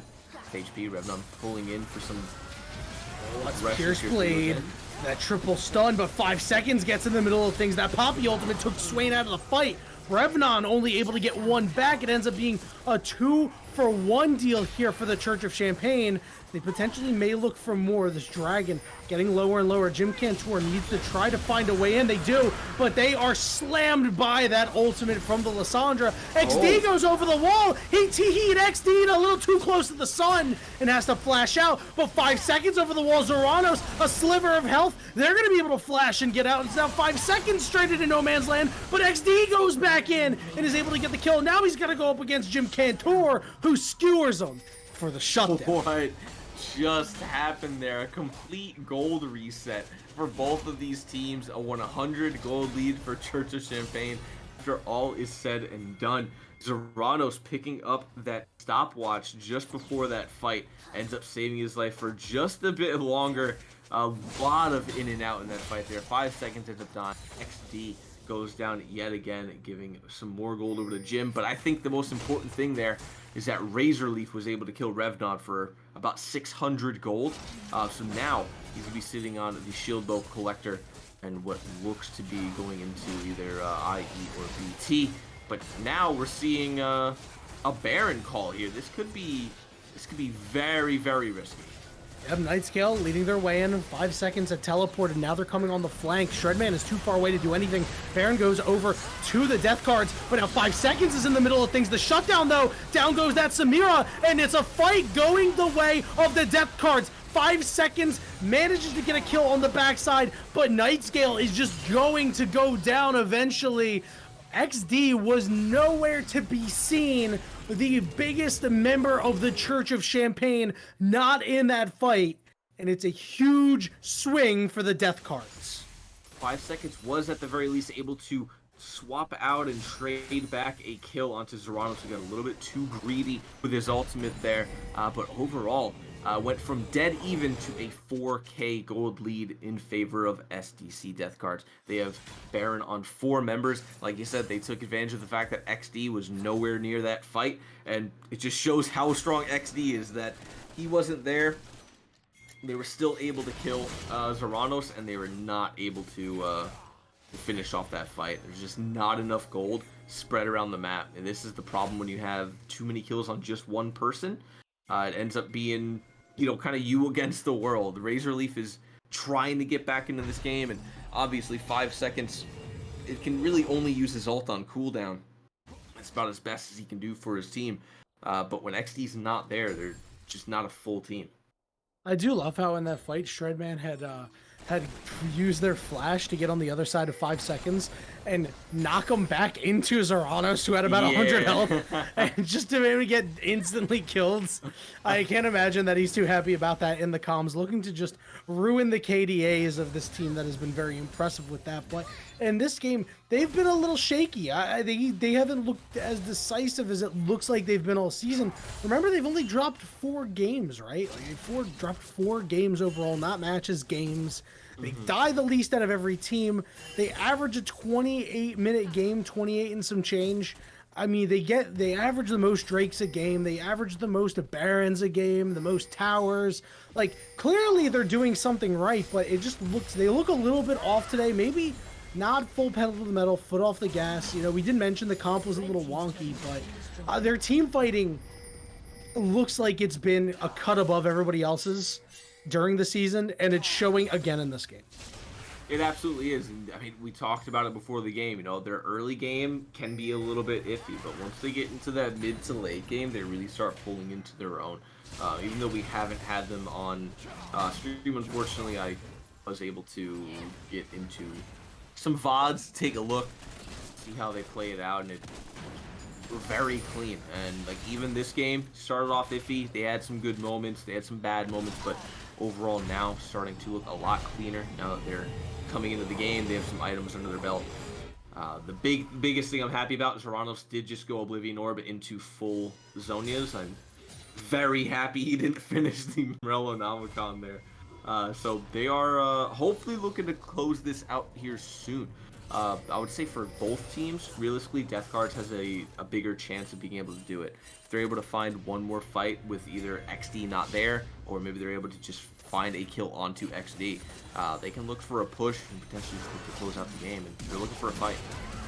HP. Revnon pulling in for some Pierce Blade. That triple stun, but 5 seconds gets in the middle of things. That Poppy ultimate took Swain out of the fight. Revnon only able to get 1 back. It ends up being a 2-for-1 deal here for the Church of Champagne. They potentially may look for more. This dragon getting lower and lower. Jim Cantor needs to try to find a way in. They do, but they are slammed by that ultimate from the Lysandra. XD goes over the wall. He and XD a little too close to the sun and has to flash out. But 5 seconds over the wall. Zoranos, a sliver of health. They're going to be able to flash and get out. It's now 5 seconds straight into no man's land. But XD goes back in and is able to get the kill. Now he's got to go up against Jim Cantor, who skewers him for the shutdown. What just happened there? A complete gold reset for both of these teams. A 100 gold lead for Church of Champagne after all is said and done. Zoranos picking up that stopwatch just before that fight ends up saving his life for just a bit longer. A lot of in and out in that fight there. 5 seconds ends up dying. XD goes down yet again, giving some more gold over to Jim. But I think the most important thing there is that Razorleaf was able to kill Revnod for about 600 gold. So now he's going to be sitting on the Shield Bow Collector and what looks to be going into either IE or BT. But now we're seeing a Baron call here. This could be very, very risky. Yep, Nightscale leading their way in 5 seconds at teleport, and now they're coming on the flank. Shredman is too far away to do anything. Baron goes over to the death cards, but now 5 seconds is in the middle of things. The shutdown, though, down goes that Samira, and it's a fight going the way of the death cards. 5 seconds, manages to get a kill on the backside, but Nightscale is just going to go down eventually. XD was nowhere to be seen. The biggest member of the Church of Champagne not in that fight, and it's a huge swing for the death cards. 5 seconds was at the very least able to swap out and trade back a kill onto Zeranos, who got a little bit too greedy with his ultimate there, but overall went from dead even to a 4k gold lead in favor of SDC death cards. They have Baron on 4 members. Like you said, they took advantage of the fact that XD was nowhere near that fight, and it just shows how strong XD is that he wasn't there. They were still able to kill Zeranos, and they were not able to finish off that fight. There's just not enough gold spread around the map, and this is the problem when you have too many kills on just one person. It ends up being, you know, kind of you against the world. Razorleaf is trying to get back into this game, and obviously 5 seconds, it can really only use his ult on cooldown. It's about as best as he can do for his team. But when XD's not there, they're just not a full team. I do love how in that fight, Shredman had used their flash to get on the other side of 5 seconds and knock him back into Zeranos, who had about 100 health, and just to maybe get instantly killed. I can't imagine that he's too happy about that in the comms, looking to just ruin the KDAs of this team that has been very impressive with that. But in this game, they've been a little shaky. They haven't looked as decisive as it looks like they've been all season. Remember, they've only dropped 4 games, right? Like dropped 4 games overall, not matches, games. They die the least out of every team. They average a 28-minute game, 28 and some change. I mean, they average the most Drakes a game. They average the most Barons a game, the most towers. Like, clearly they're doing something right, but it just they look a little bit off today. Maybe not full pedal to the metal, foot off the gas. You know, we did mention the comp was a little wonky, but their team fighting looks like it's been a cut above everybody else's during the season, and it's showing again in this game. It absolutely is. And I mean, we talked about it before the game. You know, their early game can be a little bit iffy, but once they get into that mid to late game, they really start pulling into their own. Even though we haven't had them on stream, unfortunately, I was able to get into some VODs, take a look, see how they play it out, and it very clean. And like, even this game started off iffy. They had some good moments, they had some bad moments, but overall now starting to look a lot cleaner now that they're coming into the game. They have some items under their belt. The biggest thing I'm happy about is Zeranos did just go Oblivion Orb into full Zonias. I'm very happy he didn't finish the Morellonomicon there. So they are hopefully looking to close this out here soon. I would say for both teams, realistically, Death Cards has a bigger chance of being able to do it. If they're able to find one more fight with either XD not there, or maybe they're able to just find a kill onto XD, they can look for a push and potentially look to close out the game, and they're looking for a fight.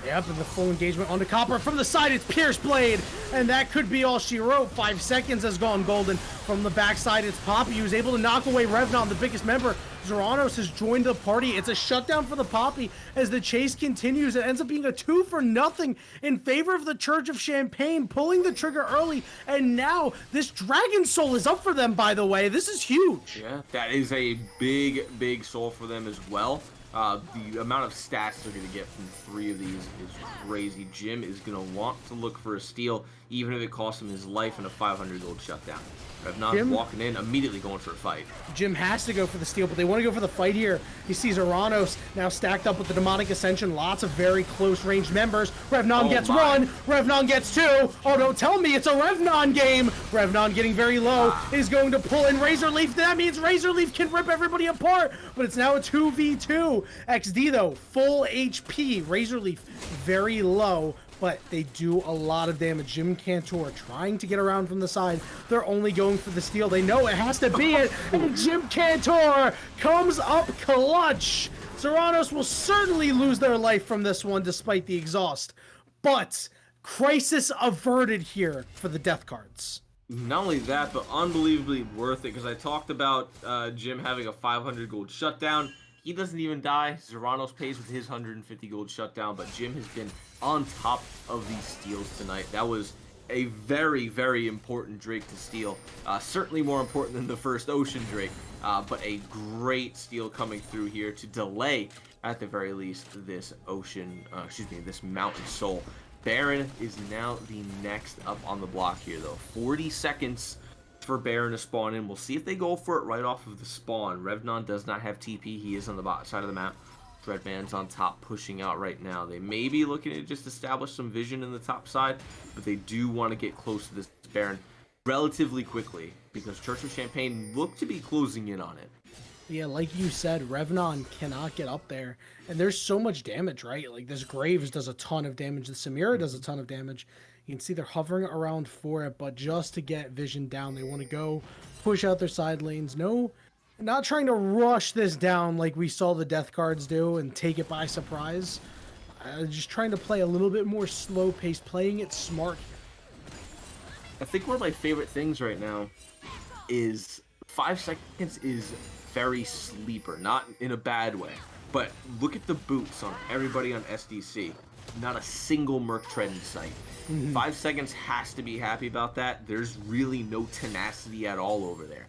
Yep, and the full engagement onto Copper. From the side, it's Pierce Blade, and that could be all she wrote. 5 seconds has gone golden. From the backside, it's Poppy, who's able to knock away Revnon, the biggest member. Zeranos has joined the party. It's a shutdown for the Poppy as the chase continues. It ends up being a 2-0 in favor of the Church of Champagne, pulling the trigger early, and now this Dragon Soul is up for them, by the way. This is huge. Yeah, that is a big soul for them as well. The amount of stats they're going to get from 3 of these is crazy. Jim is going to want to look for a steal, even if it costs him his life and a 500 gold shutdown. Revnon's Jim? walking in, immediately going for a fight. Jim has to go for the steal, but they want to go for the fight here. He sees Uranos now stacked up with the Demonic Ascension. Lots of very close ranged members. Revnon gets one. Revnon gets two. Oh, don't tell me it's a Revnon game. Revnon getting very low is going to pull in Razor Leaf. That means Razor Leaf can rip everybody apart, but it's now a 2v2. XD though, full HP. Razor Leaf very low, but they do a lot of damage. Jim Cantor trying to get around from the side. They're only going for the steal. They know it has to be it, and Jim Cantor comes up clutch. Serranos will certainly lose their life from this one despite the exhaust, but crisis averted here for the death cards. Not only that, but unbelievably worth it, because I talked about Jim having a 500 gold shutdown. He doesn't even die. Serranos pays with his 150 gold shutdown, but Jim has been on top of these steals tonight. That was a very, very important Drake to steal. Certainly more important than the first Ocean Drake, but a great steal coming through here to delay, at the very least, this this Mountain Soul. Baron is now the next up on the block here, though. 40 seconds for Baron to spawn in. We'll see if they go for it right off of the spawn. Revnon does not have TP. He is on the bottom side of the map. Dreadman's on top, pushing out right now. They may be looking to just establish some vision in the top side, but they do want to get close to this Baron relatively quickly, because Church of Champagne look to be closing in on it. Yeah, like you said, Revnon cannot get up there, and there's so much damage, right? Like, this Graves does a ton of damage, the Samira does a ton of damage. You can see they're hovering around for it, but just to get vision down, they want to go push out their side lanes. No, not trying to rush this down like we saw the death cards do and take it by surprise. Just trying to play a little bit more slow pace, playing it smart. I think one of my favorite things right now is 5 seconds is very sleeper, not in a bad way, but look at the boots on everybody on SDC. Not a single Merc tread in sight. 5 seconds has to be happy about that. There's really no tenacity at all over there.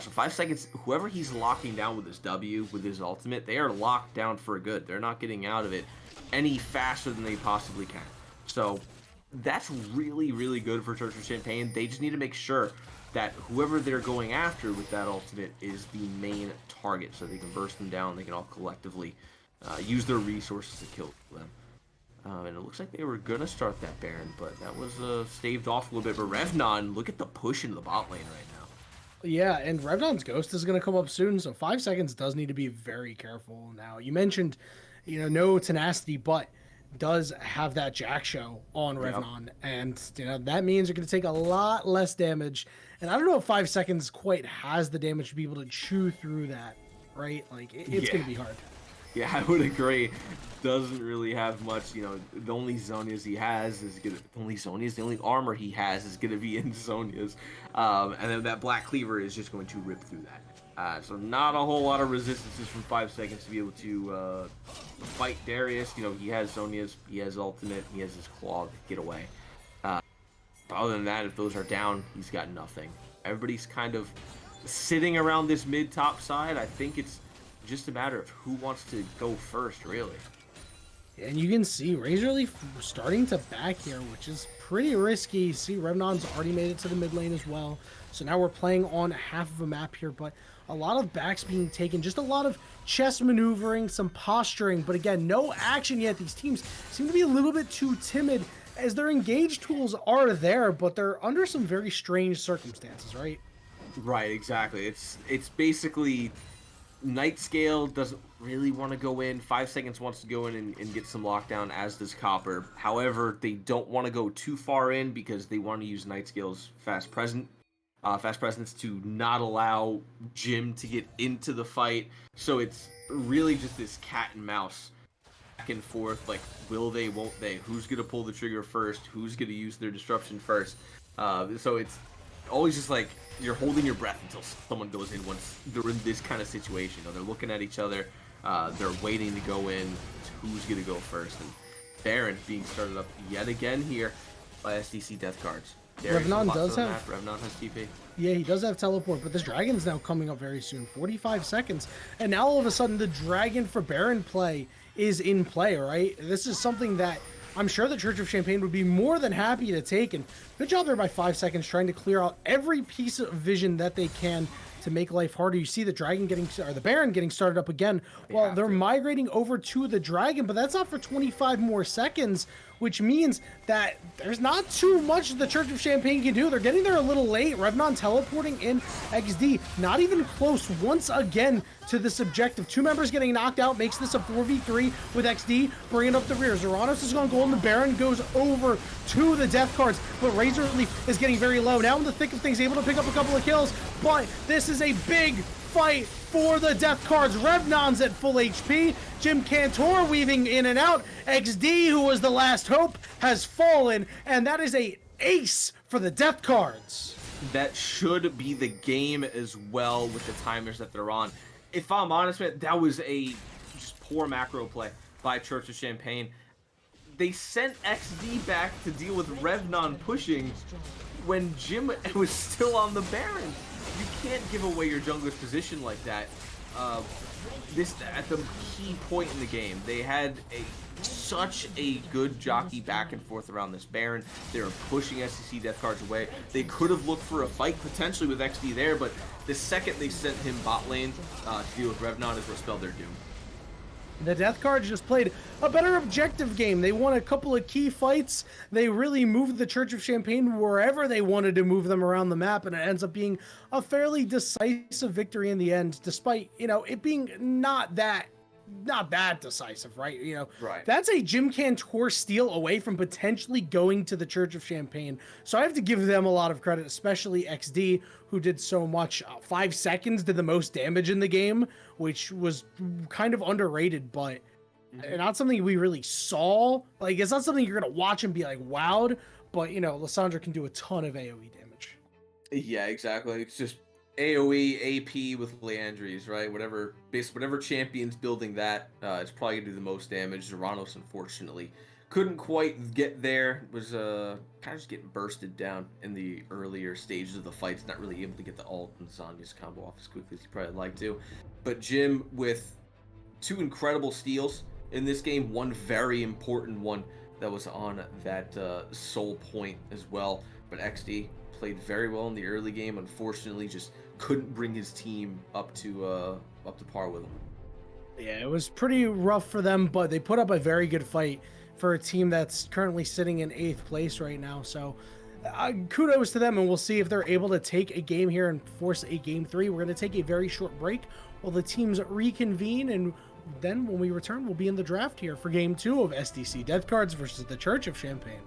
So 5 seconds, whoever he's locking down with his W, with his ultimate, they are locked down for good. They're not getting out of it any faster than they possibly can. So that's really, really good for Church of Champagne. They just need to make sure that whoever they're going after with that ultimate is the main target, so they can burst them down. They can all collectively use their resources to kill them. And it looks like they were going to start that Baron, but that was staved off a little bit. But Revnon, look at the push into the bot lane right now. Yeah, and Revnon's Ghost is going to come up soon, so 5 seconds does need to be very careful. Now, you mentioned, no tenacity, but does have that Jack show on Revnon, and that means you're going to take a lot less damage. And I don't know if 5 seconds quite has the damage to be able to chew through that, right? Like, it's going to be hard. Yeah, I would agree. Doesn't really have much, the only Zonias he has is the only armor he has is gonna be in Zonias. And then that Black Cleaver is just going to rip through that. So not a whole lot of resistances from 5 seconds to be able to fight Darius. He has Zonias, he has ultimate, he has his claw to get away. Other than that, if those are down, he's got nothing. Everybody's kind of sitting around this mid-top side. I think it's just a matter of who wants to go first, really. And you can see Razor Leaf starting to back here, which is pretty risky. See, Revnon's already made it to the mid lane as well. So now we're playing on half of a map here, but a lot of backs being taken, just a lot of chess maneuvering, some posturing, but again, no action yet. These teams seem to be a little bit too timid, as their engage tools are there, but they're under some very strange circumstances, right? Right, exactly. It's basically Nightscale doesn't really want to go in. 5 seconds wants to go in and get some lockdown, as does Copper. However, they don't want to go too far in because they want to use Nightscale's fast presence to not allow Jim to get into the fight. So it's really just this cat and mouse back and forth, like, will they, won't they? Who's going to pull the trigger first? Who's going to use their disruption first? So it's always just like you're holding your breath until someone goes in once they're in this kind of situation. They're looking at each other. They're waiting to go in. Who's going to go first? And Baron being started up yet again here by SDC death cards. Revnon does have... Revnon has TP. Yeah, he does have teleport, but this dragon's now coming up very soon. 45 seconds. And now all of a sudden the dragon for Baron play is in play, right? This is something that I'm sure the Church of Champagne would be more than happy to take. And good job there by 5 seconds trying to clear out every piece of vision that they can to make life harder. You see the dragon or the Baron getting started up again while they're migrating over to the dragon, but that's not for 25 more seconds, which means that there's not too much the Church of Champagne can do. They're getting there a little late. Revnon teleporting in XD, not even close once again to this objective. 2 members getting knocked out makes this a 4v3 with XD bringing up the rear. Zeranos is going gold, and the Baron goes over to the death cards, but Razor Leaf is getting very low. Now in the thick of things, able to pick up a couple of kills, but this is a big fight for the death cards. Revnon's at full HP. Jim Cantor weaving in and out. XD, who was the last hope, has fallen, and that is a ace for the death cards. That should be the game as well with the timers that they're on. If I'm honest, man, that was a just poor macro play by Church of Champagne. They sent XD back to deal with Revnon pushing when Jim was still on the Baron. You can't give away your jungler's position like that. This at the key point in the game, they had such a good jockey back and forth around this Baron. They were pushing SDC death cards away. They could have looked for a fight potentially with XD there, but the second they sent him bot lane to deal with Revnon is what spelled their doom. The Death Cards just played a better objective game. They won a couple of key fights. They really moved the Church of Champagne wherever they wanted to move them around the map, and it ends up being a fairly decisive victory in the end, despite, it being not that decisive, right? Right. That's a Jim Cantor steal away from potentially going to the Church of Champagne. So I have to give them a lot of credit, especially XD, who did so much. 5 seconds did the most damage in the game, which was kind of underrated, but not something we really saw. Like, it's not something you're going to watch and be like, wowed, but, Lissandra can do a ton of AoE damage. Yeah, exactly. It's just AoE, AP with Leandries, right? Whatever champion's building that, it's probably going to do the most damage. Zeranos, unfortunately, couldn't quite get there. Was kind of just getting bursted down in the earlier stages of the fights. Not really able to get the ult and Zanya's combo off as quickly as he probably like to. But Jim with 2 incredible steals in this game. One very important one that was on that soul point as well. But XD played very well in the early game. Unfortunately, just couldn't bring his team up to par with him. Yeah, it was pretty rough for them, but they put up a very good fight for a team that's currently sitting in 8th place right now. So kudos to them, and we'll see if they're able to take a game here and force a game 3. We're going to take a very short break while the teams reconvene, and then when we return, we'll be in the draft here for game 2 of SDC Death Cards versus the Church of Champagne.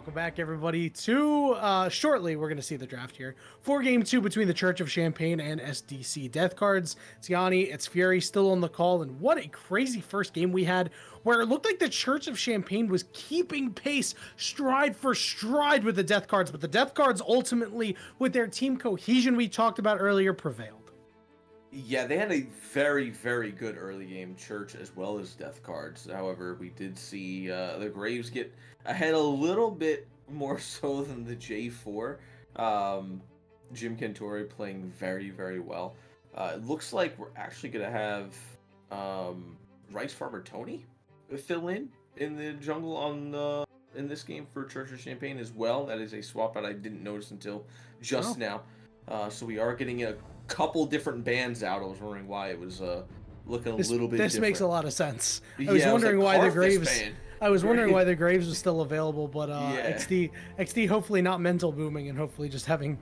Welcome back, everybody, to shortly we're going to see the draft here for game 2 between the Church of Champagne and SDC. Death cards, Tiani, it's Fury still on the call, and what a crazy first game we had where it looked like the Church of Champagne was keeping pace stride for stride with the Death cards, but the Death cards ultimately, with their team cohesion we talked about earlier, prevailed. Yeah, they had a very, very good early game Church as well as Death cards. However, we did see the Graves get ahead a little bit more so than the J4. Jim Cantore playing very, very well. It looks like we're actually going to have Rice Farmer Tony fill in the jungle on in this game for Church of Champagne as well. That is a swap that I didn't notice until just now. So we are getting a couple different bands out. I was wondering why it was looking a little bit This different. Makes a lot of sense. Yeah, I was wondering like, why the Carthus Graves band. I was wondering why the Graves was still available, but Yeah. XD hopefully not mental booming and hopefully just having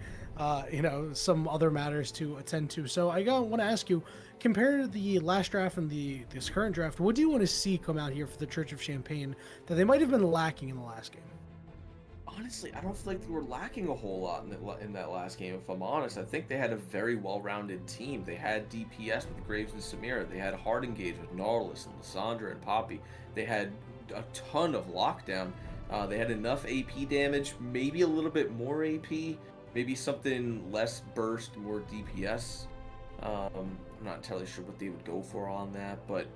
some other matters to attend to. So I want to ask you, compared to the last draft and this current draft, what do you want to see come out here for the Church of Champagne that they might have been lacking in the last game? Honestly, I don't feel like they were lacking a whole lot in that last game, if I'm honest. I think they had a very well-rounded team. They had DPS with Graves and Samira. They had hard engage with Nautilus and Lissandra and Poppy. They had a ton of lockdown. They had enough AP damage, maybe a little bit more AP, maybe something less burst, more DPS. I'm not entirely sure what they would go for on that, but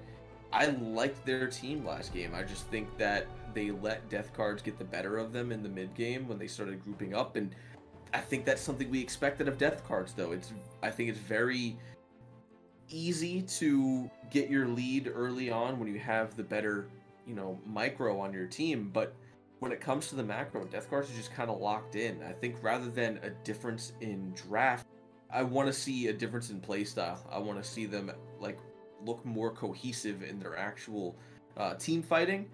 I liked their team last game. I just think that they let Death cards get the better of them in the mid game when they started grouping up, and I think that's something we expected of Death cards. Though I think it's very easy to get your lead early on when you have the better, micro on your team. But when it comes to the macro, Death cards are just kind of locked in. I think rather than a difference in draft, I want to see a difference in playstyle. I want to see them look more cohesive in their actual team fighting,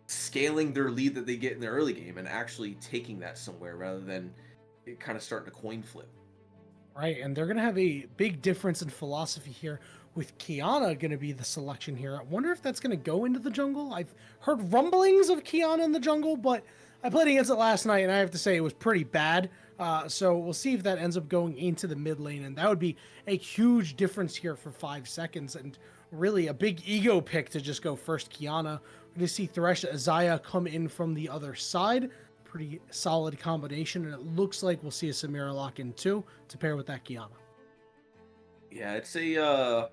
scaling their lead that they get in the early game and actually taking that somewhere rather than it kind of starting a coin flip. Right, and they're going to have a big difference in philosophy here with Kiana going to be the selection here. I wonder if that's going to go into the jungle. I've heard rumblings of Kiana in the jungle, but I played against it last night, and I have to say it was pretty bad. So we'll see if that ends up going into the mid lane, and that would be a huge difference here for 5 seconds, and really a big ego pick to just go first Kiana. We're going to see Thresh Azaya come in from the other side. Pretty solid combination, and it looks like we'll see a Samira lock in too to pair with that Kiana. Yeah, it's a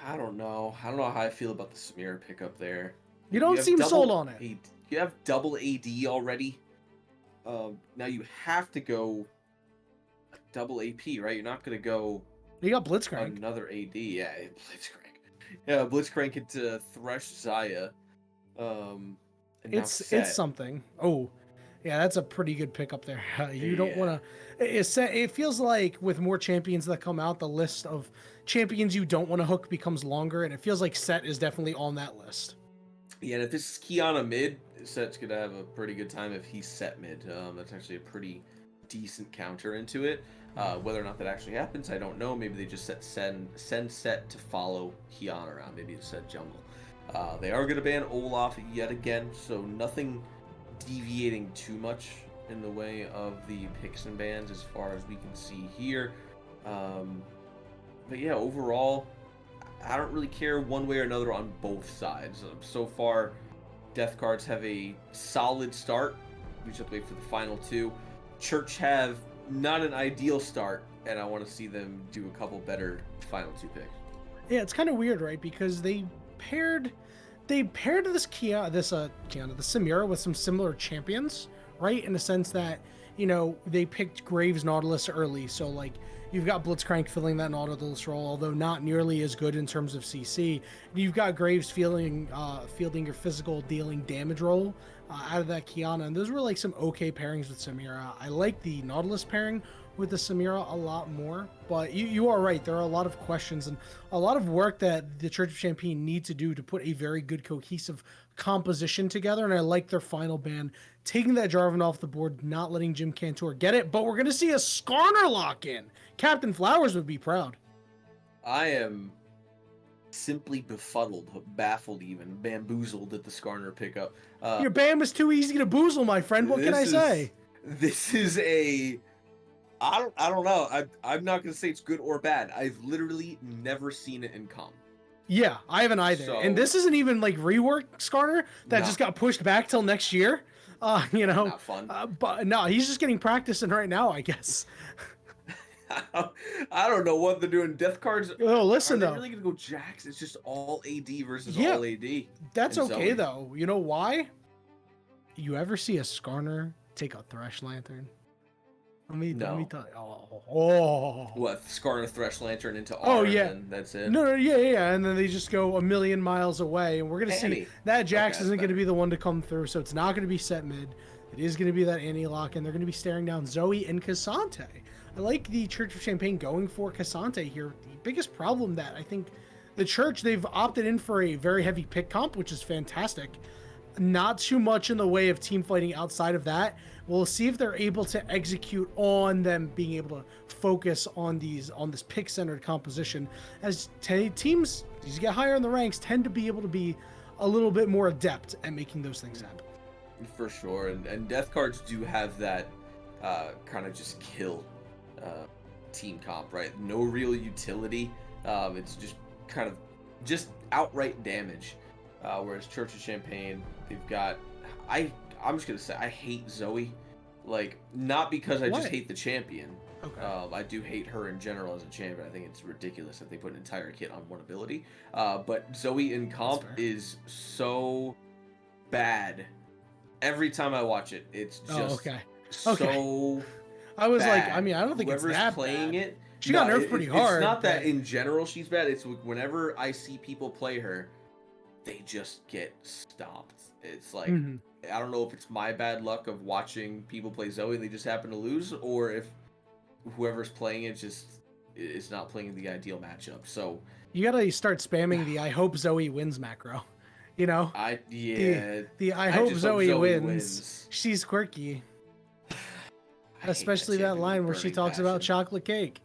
I don't know how I feel about the Samira pickup there. You don't seem sold on it. You have double AD already. Now you have to go double AP, right? You're not going to go. You got Blitzcrank. Another AD, yeah, Blitzcrank. Yeah, Blitzcrank into Thresh Zaya. It's something. Oh, yeah, that's a pretty good pickup there. You don't want to. It feels like with more champions that come out, the list of champions you don't want to hook becomes longer, and it feels like Set is definitely on that list. Yeah, and if this is Kiana mid, Set's gonna have a pretty good time if he's Set mid. That's actually a pretty decent counter into it. Whether or not that actually happens, I don't know. Maybe they just send Set to follow Kiana around. Maybe it's Set jungle. They are gonna ban Olaf yet again, so nothing deviating too much in the way of the picks and bans as far as we can see here. But yeah, overall, I don't really care one way or another on both sides. So far, Death cards have a solid start. We just have to wait for the final 2. Church have not an ideal start, and I want to see them do a couple better final 2 picks. Yeah, it's kind of weird, right? Because they paired this Samira with some similar champions, right? In the sense that, they picked Graves Nautilus early, so you've got Blitzcrank filling that Nautilus role, although not nearly as good in terms of CC. You've got Graves fielding your physical dealing damage role out of that Kiana, and those were some okay pairings with Samira. I like the Nautilus pairing with the Samira a lot more, but you are right. There are a lot of questions and a lot of work that the Church of Champagne need to do to put a very good cohesive composition together, and I like their final ban, taking that Jarvan off the board, not letting Jim Cantore get it, but we're going to see a Skarner lock in. Captain Flowers would be proud. I am simply befuddled, baffled, even bamboozled at the Skarner pickup. Your Bam is too easy to boozle, my friend. What can I say? This is I don't know. I'm not gonna say it's good or bad. I've literally never seen it in comp. Yeah, I haven't either. So- and this isn't even like rework Skarner that No. just got pushed back till next year. You know, Not fun. but no, he's just getting practicing right now, I guess. I don't know what they're doing. Death cards. Oh, listen Are they though, really gonna go Jax? It's just all AD versus Yeah. all AD. that's and okay Zoe. though. You know why? You ever see a Skarner take a Thresh Lantern? Let me No. tell you. Oh. What? Skarner Thresh Lantern into R. Oh, yeah. And then that's it. No, yeah, and then they just go a million miles away, and we're gonna see Annie. that Jax Okay, isn't that's gonna be the one to come through, so it's not gonna be set mid. It is gonna be that Annie lock, and they're gonna be staring down Zoe and Cassante. I like the Church of Champagne going for Cassante here. The biggest problem that I think the Church, they've opted in for a very heavy pick comp, which is fantastic. Not too much in the way of team fighting outside of that. We'll see if they're able to execute on them being able to focus on this pick centered composition, as teams as you get higher in the ranks tend to be able to be a little bit more adept at making those things happen. For sure, and death cards do have that kind of just kill team comp, right? No real utility. It's just kind of just outright damage. Whereas Church of Champagne, they've got I'm just gonna say I hate Zoe, like not because I What? just hate the champion. Okay. I do hate her in general as a champion. I think it's ridiculous that they put an entire kit on one ability. But Zoe in comp fair. is so bad. Every time I watch it, it's just okay. so I was like, bad. I mean, I don't think Whoever's it's that playing bad. it. She got nerfed pretty hard. It's not that but- in general she's bad. It's whenever I see people play her, they just get stomped. It's like Mhm. I don't know if it's my bad luck of watching people play Zoe and they just happen to lose, or if whoever's playing it just is not playing the ideal matchup. So You gotta start spamming the "I hope Zoe wins" macro. You know, the "I hope just Zoe wins." She's quirky, I hate especially that champion line with where she burning talks about passion. chocolate cake.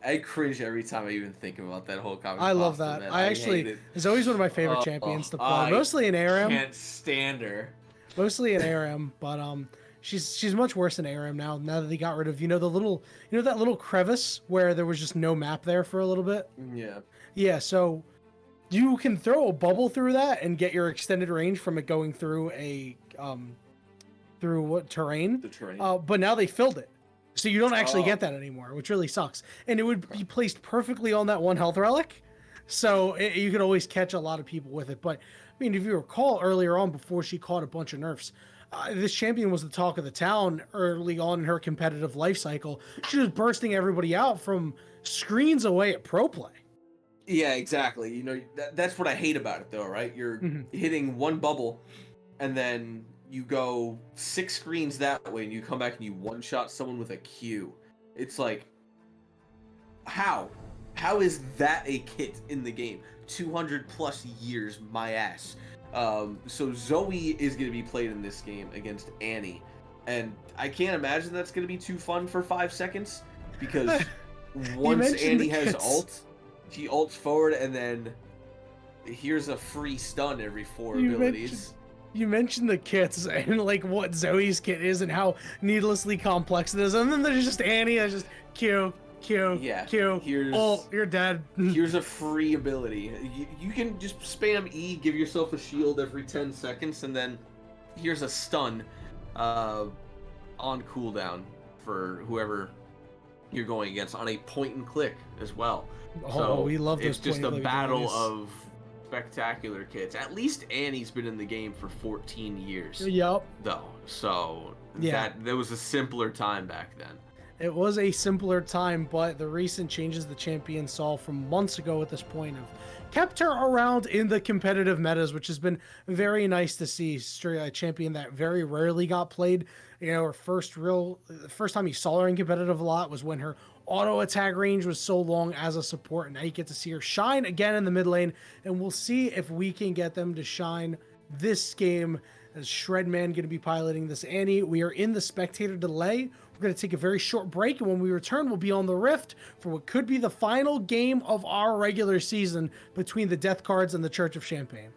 I cringe every time I even think about that whole conversation. I love that. I actually, hate it. Zoe's one of my favorite Oh, champions to play, I mostly in ARAM. Can't stand her. Mostly in ARAM, but she's much worse in ARAM now. Now that they got rid of that little crevice where there was just no map there for a little bit. Yeah. Yeah, so you can throw a bubble through that and get your extended range from it going through through what terrain. The terrain. But now they filled it, so you don't actually Oh. get that anymore, which really sucks. And it would be placed perfectly on that one health relic, so you could always catch a lot of people with it. But I mean, if you recall earlier on, before she caught a bunch of nerfs, this champion was the talk of the town early on in her competitive life cycle. She was bursting everybody out from screens away at pro play. Yeah, exactly. You know, that's what I hate about it, though, right? You're Mhm. hitting one bubble, and then you go 6 screens that way, and you come back and you one-shot someone with a Q. It's like, how? How is that a kit in the game? 200 plus years, my ass. So Zoe is going to be played in this game against Annie, and I can't imagine that's going to be too fun for 5 seconds, because once mentioned Annie the has kits. ult, she ults forward, and then here's a free stun every 4 You abilities. You mentioned the kits and like what Zoe's kit is and how needlessly complex it is, and then there's just Annie that's just Q, Yeah, Q. here's- Oh, you're dead. Here's a free ability. You can just spam E, give yourself a shield every 10 seconds, and then here's a stun on cooldown for whoever you're going against on a point and click as well. Oh, we love those It's just a point-and-click battle abilities. of spectacular kits. At least Annie's been in the game for 14 years, Yep. though. So Yeah. that was a simpler time back then. It was a simpler time, but the recent changes the champion saw from months ago at this point have kept her around in the competitive metas, which has been very nice to see. A champion that very rarely got played. You know, the first time you saw her in competitive a lot was when her auto attack range was so long as a support, and now you get to see her shine again in the mid lane, and we'll see if we can get them to shine this game. As Shredman going to be piloting this Annie. We are in the spectator delay. We're going to take a very short break, and when we return, we'll be on the Rift for what could be the final game of our regular season between the Death Cards and the Church of Champagne.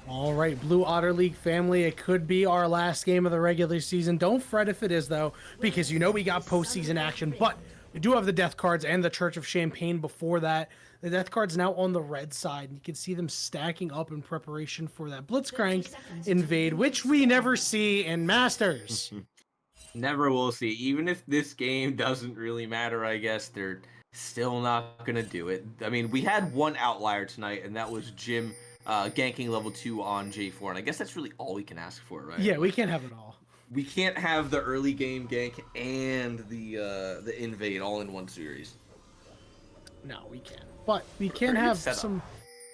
All right, Blue Otter League family, it could be our last game of the regular season. Don't fret if it is, though, because you know we got postseason action. But We do have the death cards and the Church of Champagne before that. The death card's now on the red side. You can see them stacking up in preparation for that Blitzcrank invade, which we never see in Masters. Never will see. Even if this game doesn't really matter, I guess they're still not gonna do it. I mean, we had one outlier tonight, and that was Jim ganking level 2 on J4, and I guess that's really all we can ask for, right? Yeah, we can't have it all. We can't have the early game gank and the invade all in one series. No, we can't. But we can have some.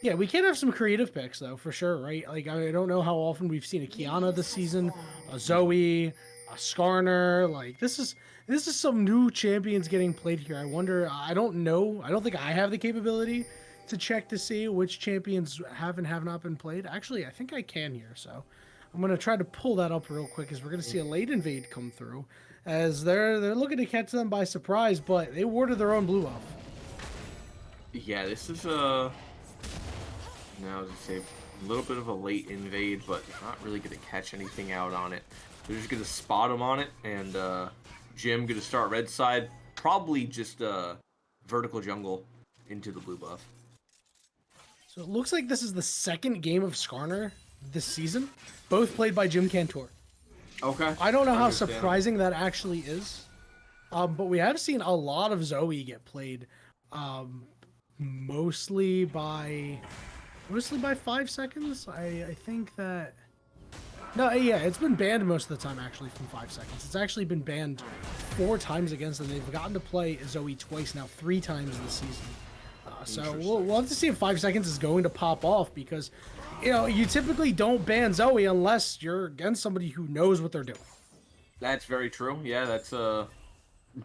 Yeah, we can have some creative picks though, for sure, right? Like I don't know how often we've seen a Kiana this season, a Zoe, a Skarner. Like this is some new champions getting played here. I wonder. I don't know. I don't think I have the capability to check to see which champions have and have not been played. Actually, I think I can here. So I'm gonna try to pull that up real quick, as we're gonna see a late invade come through, as they're looking to catch them by surprise, but they warded their own blue buff. Yeah, this is now just say a little bit of a late invade, but not really gonna catch anything out on it. They're just gonna spot him on it, and Jim gonna start red side, probably just vertical jungle into the blue buff. So it looks like this is the second game of Skarner this season, both played by Jim Cantor. Okay. I don't know how surprising that actually is, but we have seen a lot of Zoe get played, mostly by 5 seconds. I think that no, yeah, it's been banned most of the time actually from 5 seconds. It's actually been banned 4 times against them. They've gotten to play Zoe twice now, 3 times this season. So we'll have to see if 5 seconds is going to pop off, because you typically don't ban Zoe unless you're against somebody who knows what they're doing. That's very true. Yeah, that's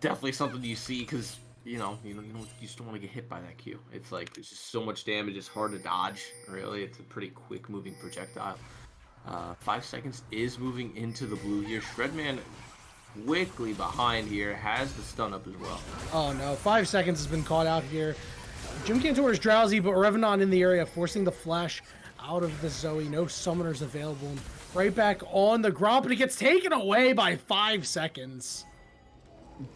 definitely something you see, because you just don't want to get hit by that Q. It's like there's just so much damage. It's hard to dodge. Really, it's a pretty quick moving projectile. 5 seconds is moving into the blue here. Shredman quickly behind here, has the stun up as well. Oh no, 5 seconds has been caught out here. Jim Cantor is drowsy, but Revenant in the area, forcing the flash out of the Zoe. No summoners available. Right back on the Gromp, but it gets taken away by 5 seconds.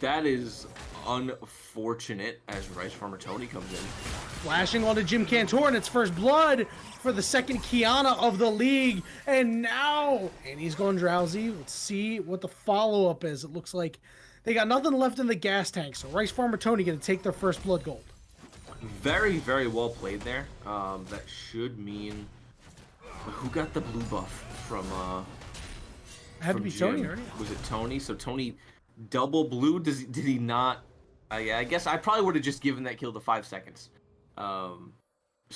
That is unfortunate, as Rice Farmer Tony comes in. Flashing onto Jim Cantor, and it's first blood for the second Kiana of the league. And now, and he's going drowsy. Let's see what the follow-up is. It looks like they got nothing left in the gas tank, so Rice Farmer Tony going to take their first blood gold. Very, very well played there. That should mean... Who got the blue buff from... It had to be Jim? Tony, right? Was it Tony? So Tony double blue? Did he not... I guess I probably would have just given that kill to 5 seconds. So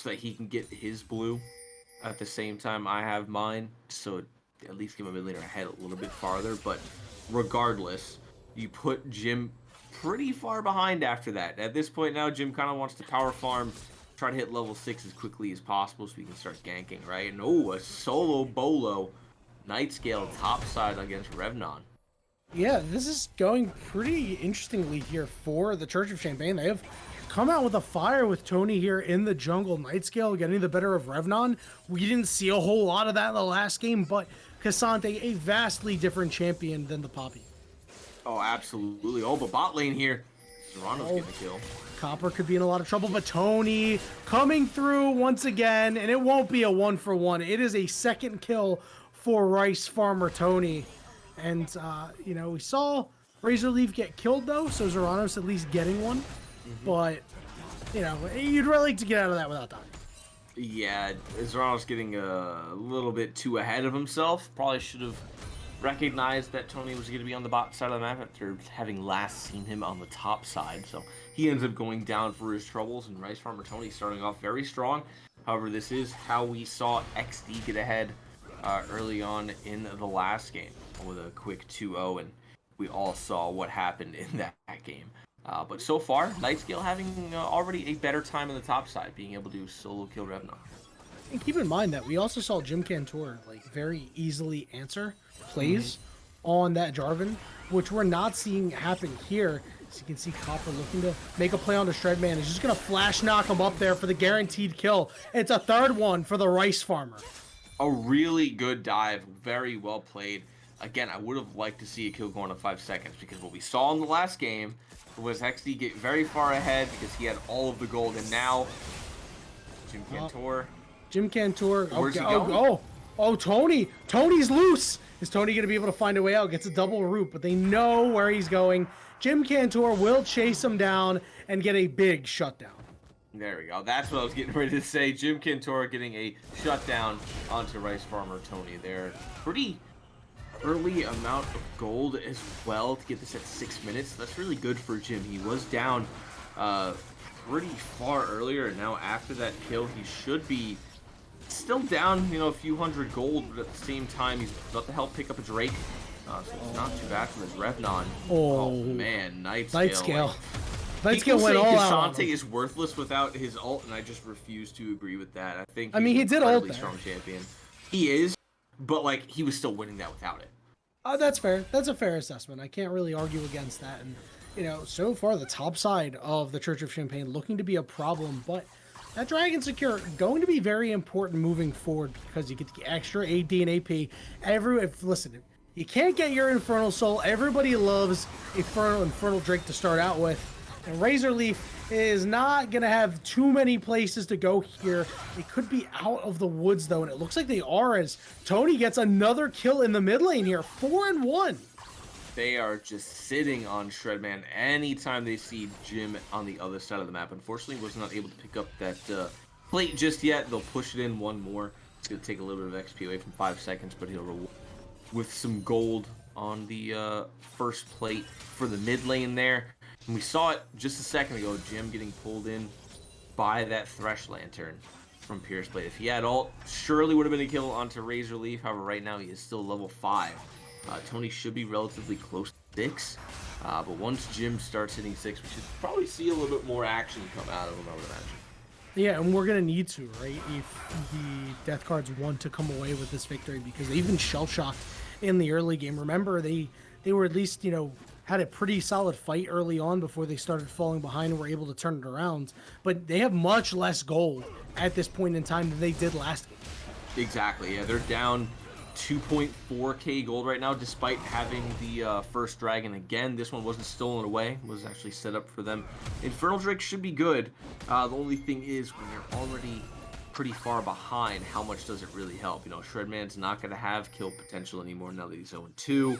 that he can get his blue at the same time I have mine. So at least give him a mid laner ahead a little bit farther. But regardless, you put Jim pretty far behind after that. At this point now, Jim kind of wants to power farm, try to hit level 6 as quickly as possible so we can start ganking, right? And a solo Bolo Nightscale topside against Revnon. Yeah, this is going pretty interestingly here for the Church of Champagne. They have come out with a fire with Tony here in the jungle. Nightscale getting the better of Revnon. We didn't see a whole lot of that in the last game, but Cassante, a vastly different champion than the Poppy. Oh, absolutely. Oh, but bot lane here. Serrano's getting the kill. Copper could be in a lot of trouble, but Tony coming through once again, and it won't be a 1-for-1. It is a second kill for Rice Farmer Tony. And, we saw Razor Leaf get killed, though, so Zeranos at least getting one. Mm-hmm. But, you'd really like to get out of that without dying. Yeah, Zeranos getting a little bit too ahead of himself. Probably should have recognized that Tony was going to be on the bot side of the map after having last seen him on the top side. So he ends up going down for his troubles, and Rice Farmer Tony starting off very strong. However, this is how we saw XD get ahead early on in the last game with a quick 2-0, and we all saw what happened in that game. But so far, Nightscale having already a better time on the top side, being able to solo kill Revnon. And keep in mind that we also saw Jim Cantor very easily answer plays on that Jarvan, which we're not seeing happen here. As you can see, Copper looking to make a play on the Shredman. He's just going to flash knock him up there for the guaranteed kill. It's a third one for the Rice Farmer. A really good dive, very well played. again, I would have liked to see a kill go on in 5 seconds, because what we saw in the last game was XD get very far ahead because he had all of the gold, and now Jim Cantor. Jim Cantor. Where's he going? Oh, Tony. Tony's loose. Is Tony going to be able to find a way out? Gets a double root, but they know where he's going. Jim Cantor will chase him down and get a big shutdown. There we go. That's what I was getting ready to say. Jim Cantor getting a shutdown onto Rice Farmer Tony there. Pretty early amount of gold as well to get this at 6 minutes. That's really good for Jim. He was down pretty far earlier, and now after that kill, he should be still down, a few hundred gold, but at the same time, he's about to help pick up a Drake. So it's not too bad from his Revnon. Oh man, Night Scale. Night Scale went all out. Cassante is worthless without his ult, and I just refuse to agree with that. I think he did ult there. Strong champion. He is, but he was still winning that without it. That's fair. That's a fair assessment. I can't really argue against that. And so far the top side of the Church of Champagne looking to be a problem, but that Dragon Secure going to be very important moving forward because you get the extra AD and AP. Listen, you can't get your Infernal Soul. Everybody loves Infernal Drake to start out with. And Razor Leaf is not going to have too many places to go here. They could be out of the woods, though, and it looks like they are as Tony gets another kill in the mid lane here. 4-1. They are just sitting on Shredman anytime they see Jim on the other side of the map. Unfortunately, was not able to pick up that plate just yet. They'll push it in one more. It's going to take a little bit of XP away from 5 seconds, but he'll reward with some gold on the first plate for the mid lane there. And we saw it just a second ago, Jim getting pulled in by that Thresh Lantern from Pierce Blade. If he had ult, surely would have been a kill onto Razor Leaf. However, right now he is still level 5. Tony should be relatively close to 6. But once Jim starts hitting 6, we should probably see a little bit more action come out of him, I would imagine. Yeah, and we're going to need to, right? If the Death Cards want to come away with this victory, because they've been shell-shocked in the early game. Remember, they were at least, had a pretty solid fight early on before they started falling behind and were able to turn it around. But they have much less gold at this point in time than they did last game. Exactly, yeah. They're down 2.4k gold right now, despite having the first dragon. Again, this one wasn't stolen away. It was actually set up for them. Infernal Drake should be good. The only thing is, when you're already pretty far behind, how much does it really help? Shredman's not going to have kill potential anymore now that he's 0-2.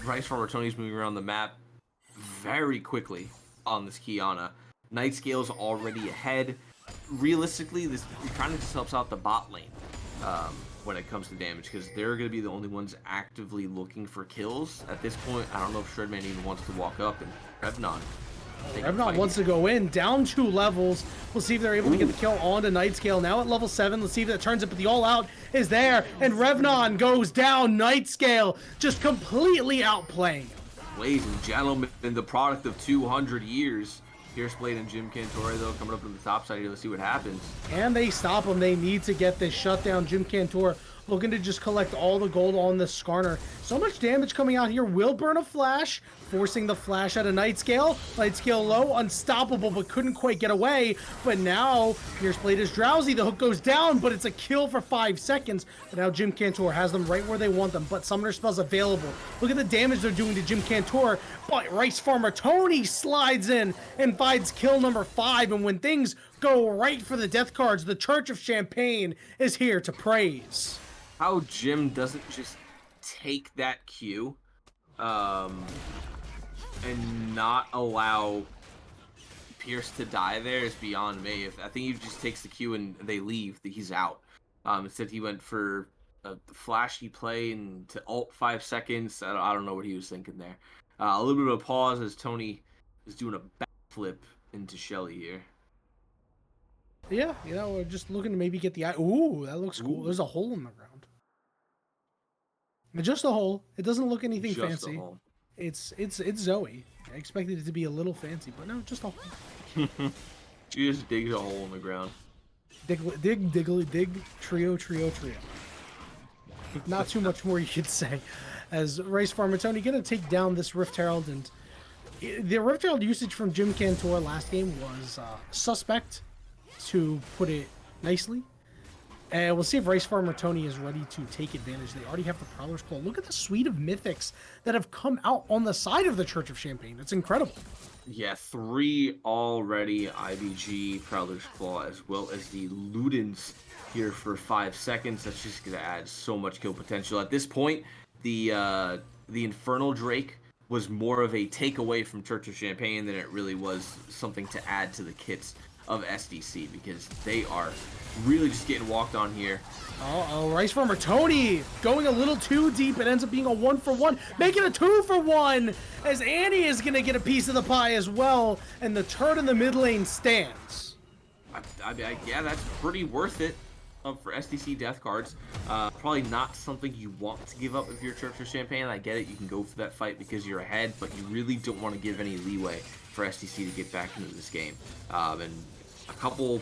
Rice Farmer Tony's moving around the map very quickly on this Kiana. Night Scale's already ahead. Realistically, this kind of just helps out the bot lane when it comes to damage, because they're going to be the only ones actively looking for kills. At this point, I don't know if Shredman even wants to walk up, and Revnon wants to go in, down 2 levels. We'll see if they're able to get the kill on to Night Scale. Now at level 7, let's see if that turns it, but the all-out is there, and Revnon goes down. Night Scale just completely outplaying him. Ladies and gentlemen, the product of 200 years. Pierce Blade and Jim Cantor, though, coming up on the top side here. Let's see what happens. And they stop him. They need to get this shutdown. Jim Cantor looking to just collect all the gold on this Skarner. So much damage coming out here. Will burn a flash, forcing the flash out of Night Scale. Night Scale low, unstoppable, but couldn't quite get away. But now Pierce Blade is drowsy. The hook goes down, but it's a kill for 5 seconds. But now Jim Cantor has them right where they want them. But Summoner Spell's available. Look at the damage they're doing to Jim Cantor. But Rice Farmer Tony slides in and finds kill number 5. And when things go right for the Death Cards, the Church of Champagne is here to praise. How Jim doesn't just take that Q and not allow Pierce to die there is beyond me. I think he just takes the Q and they leave, he's out. Instead he went for a flashy play and to ult 5 seconds. I don't know what he was thinking there. A little bit of a pause as Tony is doing a backflip into Shelly here. Yeah, we're just looking to maybe get the eye. Ooh, that looks cool. Ooh. There's a hole in the ground. Just a hole. It doesn't look anything Just fancy. A hole. It's Zoe. I expected it to be a little fancy, but no, just a hole. She just digs a hole in the ground. Dig, diggly, dig, trio. Not too much more you could say. As Rice Farmer Tony gonna take down this Rift Herald, and the Rift Herald usage from Jim Cantor last game was suspect, to put it nicely. And we'll see if Rice Farmer Tony is ready to take advantage. They already have the Prowler's Claw. Look at the suite of mythics that have come out on the side of the Church of Champagne. It's incredible. Yeah, 3 already. IBG, Prowler's Claw, as well as the Ludens here for 5 seconds. That's just going to add so much kill potential. At this point, the Infernal Drake was more of a takeaway from Church of Champagne than it really was something to add to the kits of SDC, because they are really just getting walked on here. Oh, Rice Farmer Tony going a little too deep. It ends up being a 1-for-1, making a 2-for-1, as Annie is going to get a piece of the pie as well, and the turret in the mid lane stands. Yeah, that's pretty worth it for SDC death cards. Probably not something you want to give up if you're Church of Champagne. I get it, you can go for that fight because you're ahead, but you really don't want to give any leeway for SDC to get back into this game. And a couple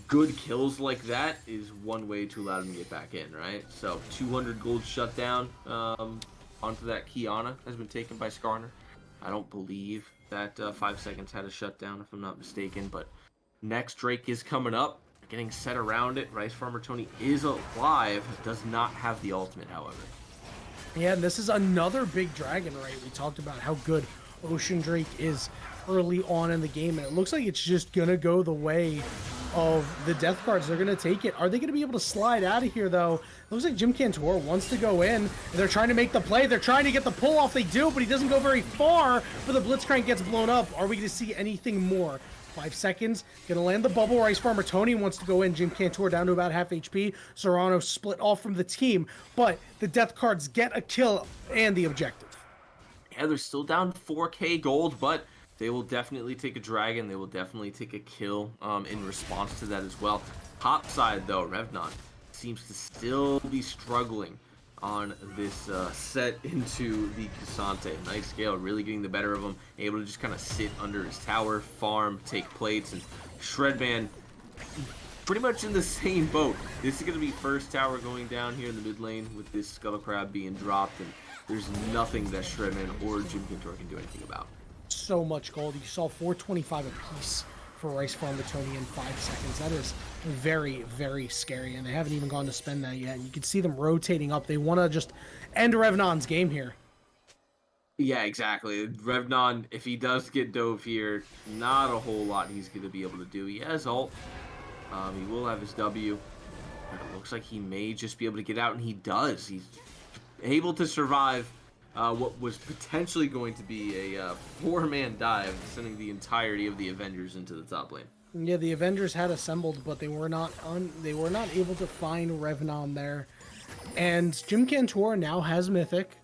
good kills like that is one way to allow them to get back in, right? So 200 gold shutdown onto that Kiana has been taken by Skarner. I don't believe that 5 seconds had a shutdown, if I'm not mistaken, but next Drake is coming up, getting set around it. Rice Farmer Tony is alive, does not have the ultimate, however. Yeah, and this is another big dragon, right? We talked about how good Ocean Drake is early on in the game, and it looks like it's just gonna go the way of the death cards. They're gonna take it. Are they gonna be able to slide out of here though? It looks like Jim Cantor wants to go in. They're trying to make the play. They're trying to get the pull off. They do, but he doesn't go very far, but the Blitzcrank gets blown up. Are we gonna see anything more? 5 seconds, gonna land the bubble. Rice Farmer Tony wants to go in. Jim Cantor down to about half HP. Serrano split off from the team, but the death cards get a kill and the objective. Yeah, they're still down 4k gold, but they will definitely take a dragon. They will definitely take a kill in response to that as well. Top side, though, Revnon seems to still be struggling on this set into the Cassante. Nice scale, really getting the better of him. Able to just kind of sit under his tower, farm, take plates, and Shredman pretty much in the same boat. This is going to be first tower going down here in the mid lane with this Scuttle Crab being dropped, and there's nothing that Shredman or Jim Cantor can do anything about. So much gold. You saw 425 apiece for Rice Farmer Tony in 5 seconds. That is very, very scary, and they haven't even gone to spend that yet. You can see them rotating up. They want to just end Revnon's game here. Yeah, exactly. Revnon, if he does get dove here, not a whole lot he's going to be able to do. He has ult. He will have his W. But it looks like he may just be able to get out, and he does. He's able to survive what was potentially going to be a 4-man dive, sending the entirety of the Avengers into the top lane. Yeah, the Avengers had assembled, but they were not able to find Revnon there. And Jim Cantor now has Mythic.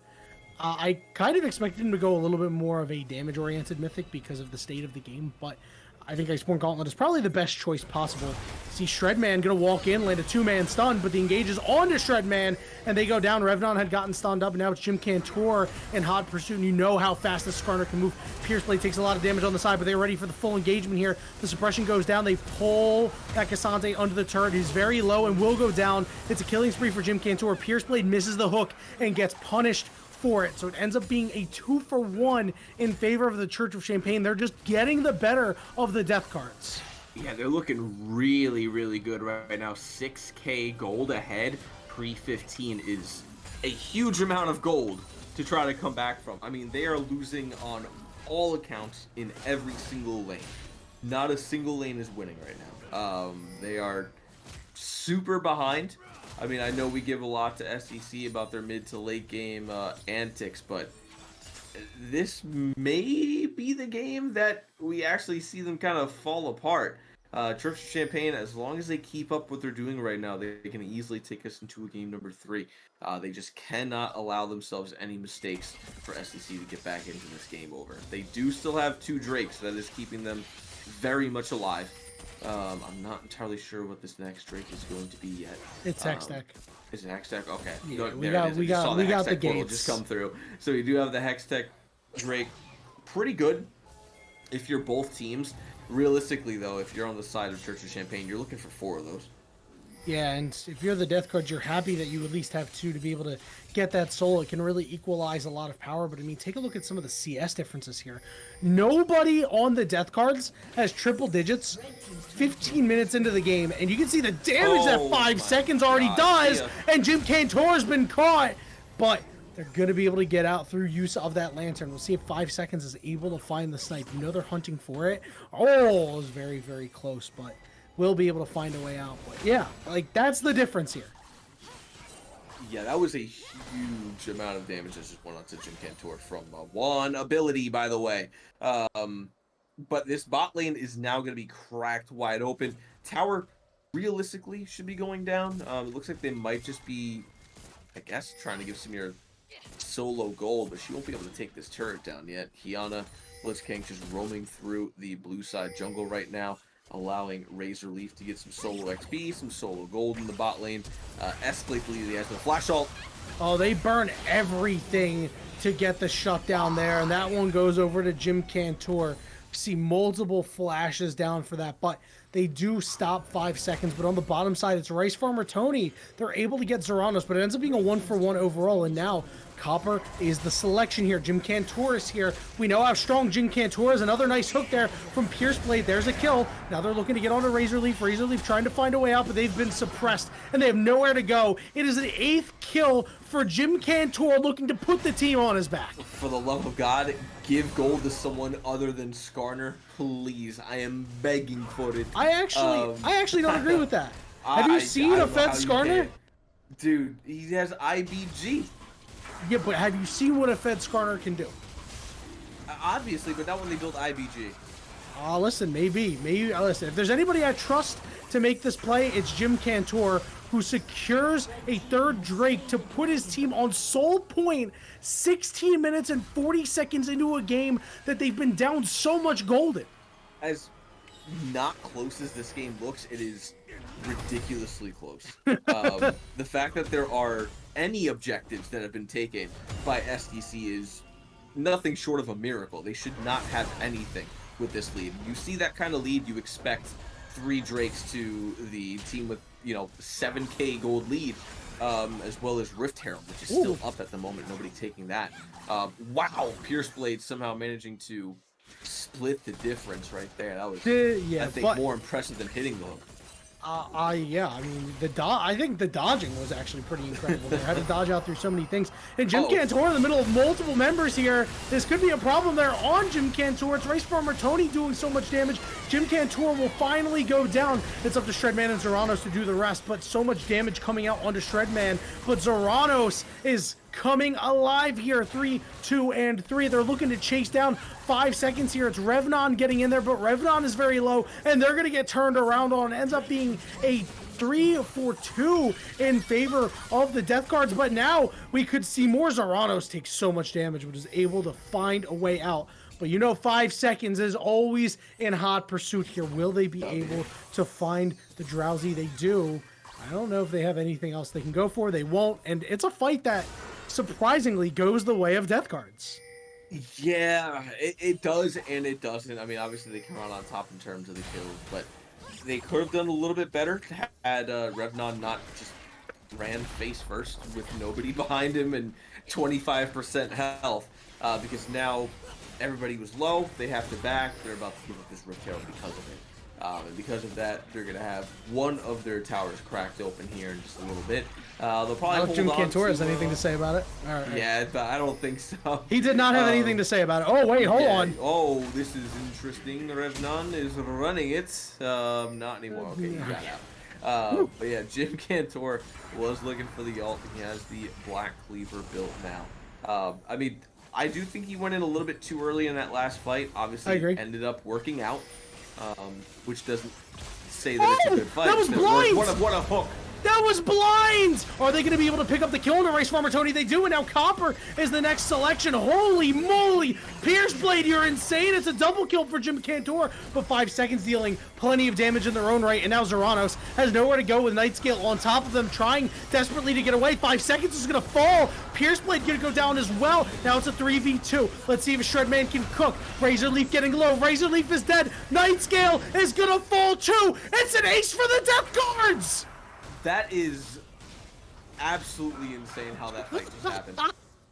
I kind of expected him to go a little bit more of a damage-oriented Mythic because of the state of the game, but I think Iceborne Gauntlet is probably the best choice possible. See Shredman gonna walk in, land a 2-man stun, but the engage is onto Shredman, and they go down. Revnon had gotten stunned up, and now it's Jim Cantor in hot pursuit, and you know how fast this Skarner can move. Pierce Blade takes a lot of damage on the side, but they're ready for the full engagement here. The suppression goes down. They pull that Cassante under the turret. He's very low and will go down. It's a killing spree for Jim Cantor. Pierce Blade misses the hook and gets punished for it. So it ends up being a 2-for-1 in favor of the Church of Champagne. They're just getting the better of the death cards. Yeah, they're looking really, really good right now. 6k gold ahead. Pre-15 is a huge amount of gold to try to come back from. I mean, they are losing on all accounts in every single lane. Not a single lane is winning right now. They are super behind. I mean, I know we give a lot to SDC about their mid to late game antics, but this may be the game that we actually see them kind of fall apart. Church of Champagne, as long as they keep up what they're doing right now, they can easily take us into a game number 3. They just cannot allow themselves any mistakes for SDC to get back into this game over. They do still have 2 Drakes, that is keeping them very much alive. I'm not entirely sure what this next Drake is going to be yet. It's Hextech. Is it Hextech? Okay. Yeah, we got the Hextech portal gates just come through. So you do have the Hextech Drake. Pretty good if you're both teams. Realistically, though, if you're on the side of Church of Champagne, you're looking for 4 of those. Yeah, and if you're the Death Guards, you're happy that you at least have 2 to be able to get that soul. It can really equalize a lot of power, but I mean, take a look at some of the CS differences here. Nobody on the Death Guards has triple digits 15 minutes into the game, and you can see the damage that 5 seconds already does, and Jim Cantor's been caught, but they're going to be able to get out through use of that lantern. We'll see if 5 seconds is able to find the snipe. You know they're hunting for it. Oh, it was very, very close, but will be able to find a way out. But yeah, like that's the difference here. Yeah, that was a huge amount of damage that just went on to Jim Cantor from one ability, by the way. But this bot lane is now going to be cracked wide open. Tower realistically should be going down. It looks like they might just be, I guess, trying to give Samir solo gold, but she won't be able to take this turret down yet. Kiana, Blitzking just roaming through the blue side jungle right now, allowing Razor Leaf to get some solo XP, some solo gold in the bot lane. Escalate the lead of the edge with a flash ult. Oh, they burn everything to get the shutdown there, and that one goes over to Jim Cantor. See multiple flashes down for that, but they do stop 5 seconds. But on the bottom side, it's Rice Farmer Tony. They're able to get Zeranos, but it ends up being a 1-for-1 overall, and now Copper is the selection here. Jim Cantor is here. We know how strong Jim Cantor is. Another nice hook there from Pierce Blade. There's a kill. Now they're looking to get onto Razor Leaf. Razor Leaf trying to find a way out, but they've been suppressed, and they have nowhere to go. It is an 8th kill for Jim Cantor, looking to put the team on his back. For the love of God, give gold to someone other than Skarner, please. I am begging for it. I actually don't agree with that. Have you seen a Fed Skarner? Dude, he has IBG. Yeah, but have you seen what a Fed Skarner can do? Obviously, but not when they build IBG. Listen, maybe. Listen, if there's anybody I trust to make this play, it's Jim Cantor, who secures a 3rd Drake to put his team on sole point 16 minutes and 40 seconds into a game that they've been down so much gold in. As not close as this game looks, it is ridiculously close. The fact that there are any objectives that have been taken by SDC is nothing short of a miracle. They should not have anything with this lead. You see that kind of lead, you expect 3 Drakes to the team with, 7k gold lead, as well as Rift Herald, which is still up at the moment. Nobody taking that. Wow, Pierce Blade somehow managing to split the difference right there. That was, I think, more impressive than hitting the hook. Yeah, I mean, I think the dodging was actually pretty incredible. They had to dodge out through so many things. And Jim Cantor in the middle of multiple members here. This could be a problem there on Jim Cantor. It's Race Farmer Tony doing so much damage. Jim Cantor will finally go down. It's up to Shredman and Zeranos to do the rest, but so much damage coming out onto Shredman. But Zeranos is coming alive here. 3, 2, and 3. They're looking to chase down 5 seconds here. It's Revnon getting in there, but Revnon is very low, and they're going to get turned around on. It ends up being a 3-for-2 in favor of the Death Guards, but now we could see more. Zeranos take so much damage, but is able to find a way out. But 5 seconds is always in hot pursuit here. Will they be able to find the Drowsy? They do. I don't know if they have anything else they can go for. They won't, and it's a fight that surprisingly goes the way of Death Guards. Yeah, it does and it doesn't. I mean, obviously they come out on top in terms of the kills, but they could have done a little bit better had Revnon not just ran face first with nobody behind him and 25% health, because now everybody was low. They have to back. They're about to give up this Rift Herald because of it. And because of that, they're going to have one of their towers cracked open here in just a little bit. They'll probably hold Jim on Cantor has to, anything to say about it? All right. Yeah, but I don't think so. He did not have anything to say about it. Oh, wait, hold on. Oh, this is interesting. Revnon is running it. Not anymore. Okay, you got out. But yeah, Jim Cantor was looking for the ult. He has the Black Cleaver built now. I mean, I do think he went in a little bit too early in that last fight. Obviously, I agree. Ended up working out. Which doesn't say that it's a good fight. That was blind! What a hook! That was blind! Are they going to be able to pick up the kill on the Race Farmer Tony? They do, and now Copper is the next selection. Holy moly! Pierce Blade, you're insane! It's a double kill for Jim Cantor, but 5 seconds dealing plenty of damage in their own right, and now Zeranos has nowhere to go with Nightscale on top of them, trying desperately to get away. 5 seconds is going to fall. Pierce Blade going to go down as well. Now it's a 3v2. Let's see if Shredman can cook. Razor Leaf getting low. Razor Leaf is dead. Nightscale is going to fall too. It's an ace for the Death Guards! That is absolutely insane how that fight just happened.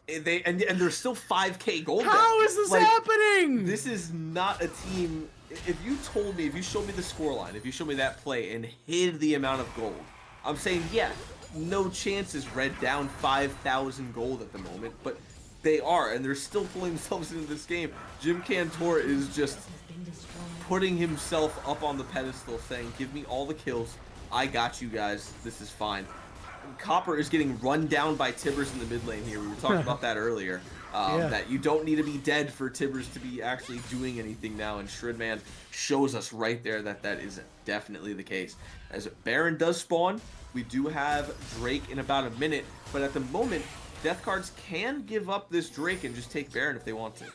And there's still 5k gold. How is this happening? This is not a team. If you told me, if you showed me the scoreline, if you showed me that play and hid the amount of gold, I'm saying, yeah, no chances Red down 5,000 gold at the moment, but they are, and they're still pulling themselves into this game. Jim Cantor is just putting himself up on the pedestal saying, give me all the kills. I got you guys. This is fine. Copper is getting run down by Tibbers in the mid lane here. We were talking about that earlier. That you don't need to be dead for Tibbers to be actually doing anything now, and Shredman shows us right there that that is definitely the case. As Baron does spawn, we do have Drake in about a minute, but at the moment, Death Cards can give up this Drake and just take Baron if they want to.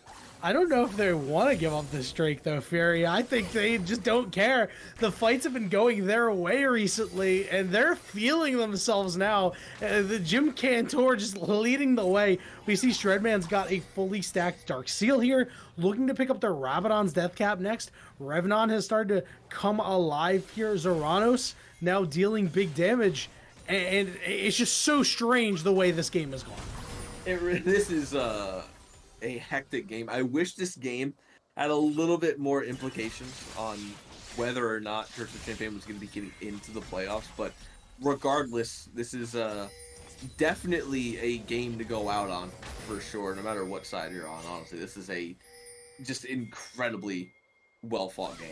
I don't know if they want to give up this Drake, though, Fury. I think they just don't care. The fights have been going their way recently, and they're feeling themselves now. The Jim Cantor just leading the way. We see Shredman's got a fully stacked Dark Seal here, looking to pick up their Rabadon's Death Cap next. Revenon has started to come alive here. Zoranos now dealing big damage, and it's just so strange the way this game has gone. This is a hectic game. I wish this game had a little bit more implications on whether or not Church of Champagne was going to be getting into the playoffs, but regardless, this is definitely a game to go out on for sure, no matter what side you're on. Honestly, this is a just incredibly well-fought game.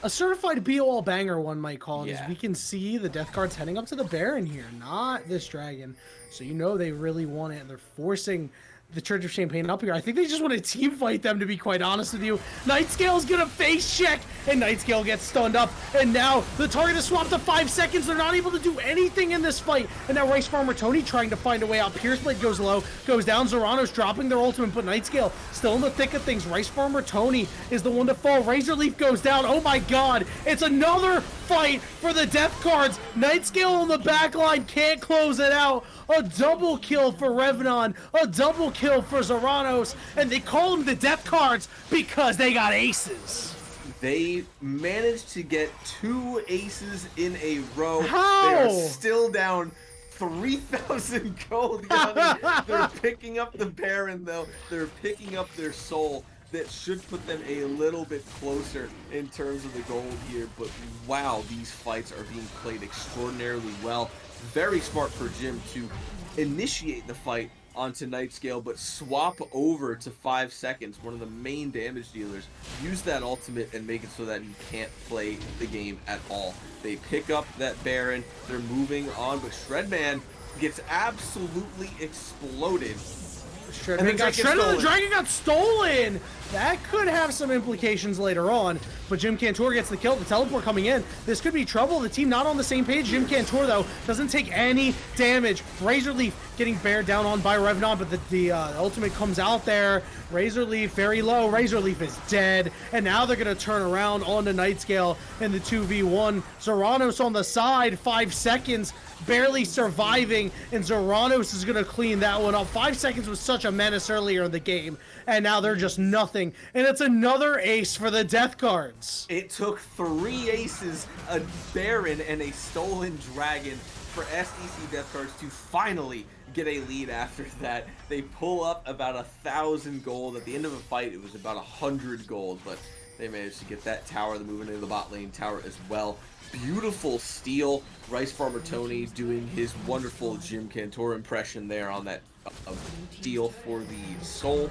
A certified BOL banger, one might call it, Yeah. as we can see the Death Cards heading up to the Baron here, not this Dragon. So you know they really want it, and they're forcing the Church of Champagne up here. I think they just want to team fight them, to be quite honest with you. Nightscale's gonna face check, and Nightscale gets stunned up, and now the target is swapped to 5 seconds. They're not able to do anything in this fight, and now Rice Farmer Tony trying to find a way out. Pierceblade goes low, goes down. Zoranos dropping their ultimate, but Nightscale still in the thick of things. Rice Farmer Tony is the one to fall. Razor Leaf goes down. Oh my god, it's another fight for the Death Cards. Nightscale on the back line can't close it out. A double kill for Revenon, a double kill for Zoranos, and they call them the Death Cards because they got aces. They managed to get 2 aces in a row. How? They are still down 3,000 gold. Yanni. They're picking up the Baron, though. They're picking up their soul. That should put them a little bit closer in terms of the gold here. But wow, these fights are being played extraordinarily well. Very smart for Jim to initiate the fight onto Nightscale, but swap over to 5 seconds, one of the main damage dealers. Use that ultimate and make it so that he can't play the game at all. They pick up that Baron, they're moving on, but Shredman gets absolutely exploded. Shredman got shredded, the Dragon got stolen! That could have some implications later on, but Jim Cantor gets the kill, the teleport coming in. This could be trouble. The team not on the same page. Jim Cantor, though, doesn't take any damage. Razor Leaf getting bared down on by Revenon, but the ultimate comes out there. Razor Leaf very low. Razor Leaf is dead, and now they're going to turn around onto Nightscale in the 2v1. Zoranos on the side, 5 seconds, barely surviving, and Zoranos is going to clean that one up. 5 seconds was such a menace earlier in the game, and now they're just nothing. And it's another ace for the Death Cards. It took 3 aces, a Baron, and a stolen Dragon for SDC Death Cards to finally get a lead after that. They pull up about 1,000 gold. At the end of a fight, it was about 100 gold, but they managed to get that tower. They're moving into the bot lane tower as well. Beautiful steal. Rice Farmer Tony doing his wonderful Jim Cantor impression there on that deal for the soul.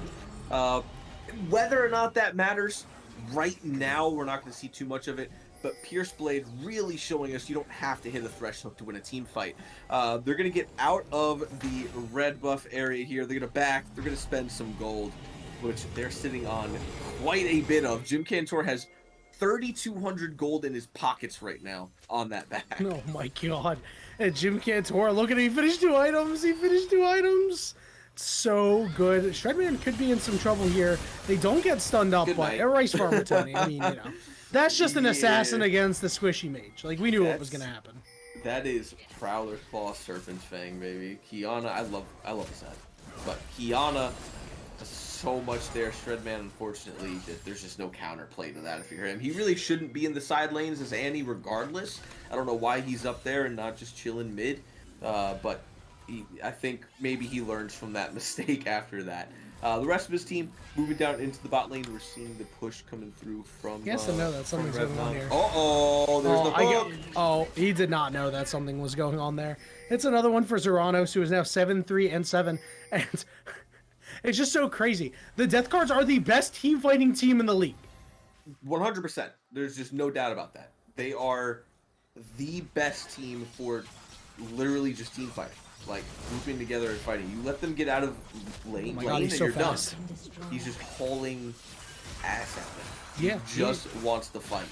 Whether or not that matters, right now we're not going to see too much of it, but Pierceblade really showing us you don't have to hit a thresh hook to win a team fight. They're going to get out of the red buff area here. They're going to back. They're going to spend some gold, which they're sitting on quite a bit of. Jim Cantor has 3,200 gold in his pockets right now on that back. Oh my god. And Jim Cantor, look at him, he finished 2 items. He finished 2 items. So good. Shredman could be in some trouble here. They don't get stunned up by Rice Farmer Tony. I mean, you know, that's just an assassin against the squishy mage. Like, we knew what was going to happen. That is Prowler's Claw, Serpent's Fang, baby. Kiana, I love the set. But Kiana, so much there. Shredman, unfortunately, there's just no counterplay to that if you're him. He really shouldn't be in the side lanes as Annie regardless. I don't know why he's up there and not just chilling mid. But I think maybe he learns from that mistake after that. The rest of his team moving down into the bot lane. We're seeing the push coming through from. Yes, I know that something's going on here. Uh-oh, there's the hook. He did not know that something was going on there. It's another one for Zeranos, who is now 7-3-7, and it's just so crazy. The Death Guards are the best team fighting team in the league. 100%. There's just no doubt about that. They are the best team for literally just team fighting. Like, grouping together and fighting. You let them get out of lane, and so you're fast. done. He's just hauling ass at them. Yeah. He just wants to fight.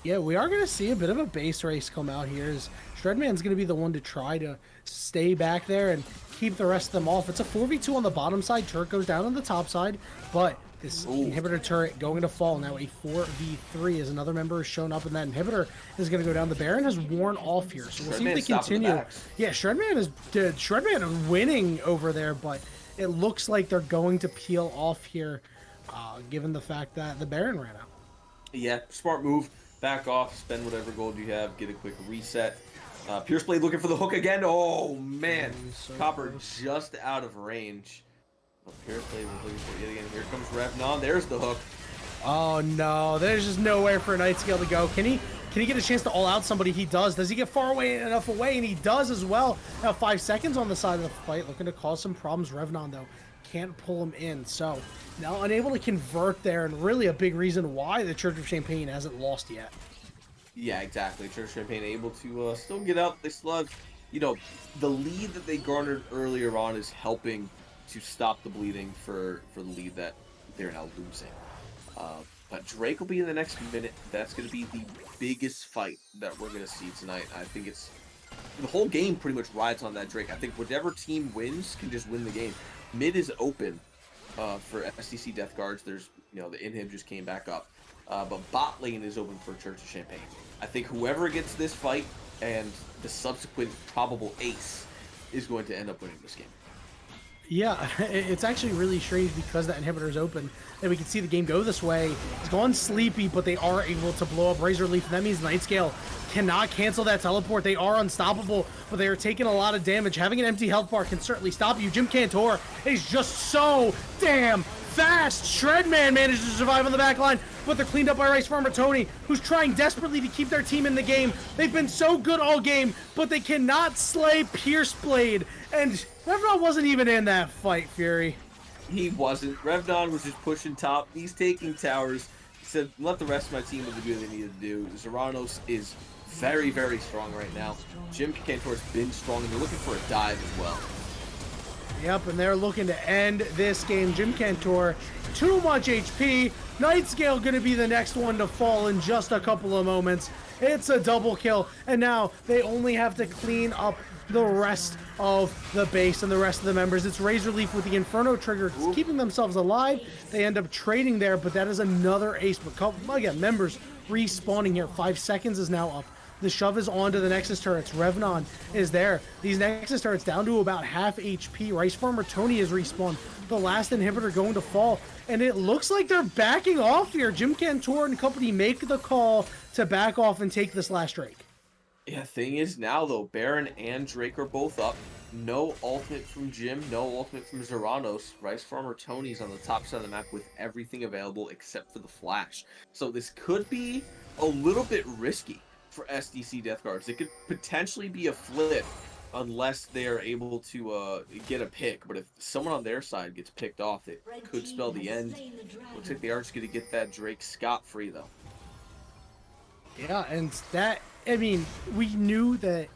Yeah, we are going to see a bit of a base race come out here. As Shredman's going to be the one to try to stay back there and keep the rest of them off. It's a 4v2 on the bottom side. Turret goes down on the top side, but this inhibitor turret going to fall. Now a 4v3 as another member has shown up, and that inhibitor is going to go down. The Baron has worn off here, so we'll see if they continue. Yeah, Shredman is winning over there, but it looks like they're going to peel off here, given the fact that the Baron ran out. Yeah, smart move. Back off, spend whatever gold you have, get a quick reset. Pierce Blade looking for the hook again. Oh, man. So Copper close. just out of range. Pierce Blade was looking for it again. Here comes Revnon. There's the hook. Oh, no. There's just nowhere for Nightscale to go. Can he get a chance to all out somebody? He does. Does he get far away enough away? And he does as well. Now 5 seconds on the side of the fight. Looking to cause some problems. Revnon, though, can't pull him in. So now unable to convert there, and really a big reason why the Church of Champagne hasn't lost yet. Yeah, exactly. Church of Champagne able to still get out. They still have, the lead that they garnered earlier on is helping to stop the bleeding for the lead that they're now losing. But Drake will be in the next minute. That's going to be the biggest fight that we're going to see tonight. I think the whole game pretty much rides on that Drake. I think whatever team wins can just win the game. Mid is open for SDC Death Guards. There's, the inhib just came back up. But bot lane is open for Church of Champagne. I think whoever gets this fight and the subsequent probable ace is going to end up winning this game. Yeah, it's actually really strange because that inhibitor is open, and we can see the game go this way. It's gone sleepy, but they are able to blow up Razor Leaf, and that means Nightscale cannot cancel that teleport. They are unstoppable, but they are taking a lot of damage. Having an empty health bar can certainly stop you. Jim Cantor is just so damn fast. Shredman manages to survive on the back line, but they're cleaned up by Rice Farmer Tony, who's trying desperately to keep their team in the game. They've been so good all game, but they cannot slay Pierce Blade. And Revnon wasn't even in that fight, Fury. He wasn't. Revnon was just pushing top. He's taking towers. He said, let the rest of my team do what they needed to do. Zeranos is very, very strong right now. Jim Cantor's been strong, and they're looking for a dive as well. Yep, and they're looking to end this game. Jim Cantor, too much HP. Nightscale going to be the next one to fall in just a couple of moments. It's a double kill, and now they only have to clean up the rest of the base and the rest of the members. It's Razor Leaf with the Inferno trigger keeping themselves alive. They end up trading there, but that is another ace. But again, members respawning here. 5 seconds is now up. The shove is on to the Nexus turrets. Revnon is there. These Nexus turrets down to about half HP. Rice Farmer Tony is respawned. The last inhibitor going to fall. And it looks like they're backing off here. Jim Cantor and company make the call to back off and take this last Drake. Yeah, thing is now, though, Baron and Drake are both up. No ultimate from Jim, no ultimate from Zeranos. Rice Farmer Tony's on the top side of the map with everything available except for the flash. So this could be a little bit risky for SDC Death Guards. It could potentially be a flip unless they are able to get a pick. But if someone on their side gets picked off, it could spell the end. Looks like they are just going to get that Drake scot-free, though. Yeah, and that, I mean, we knew that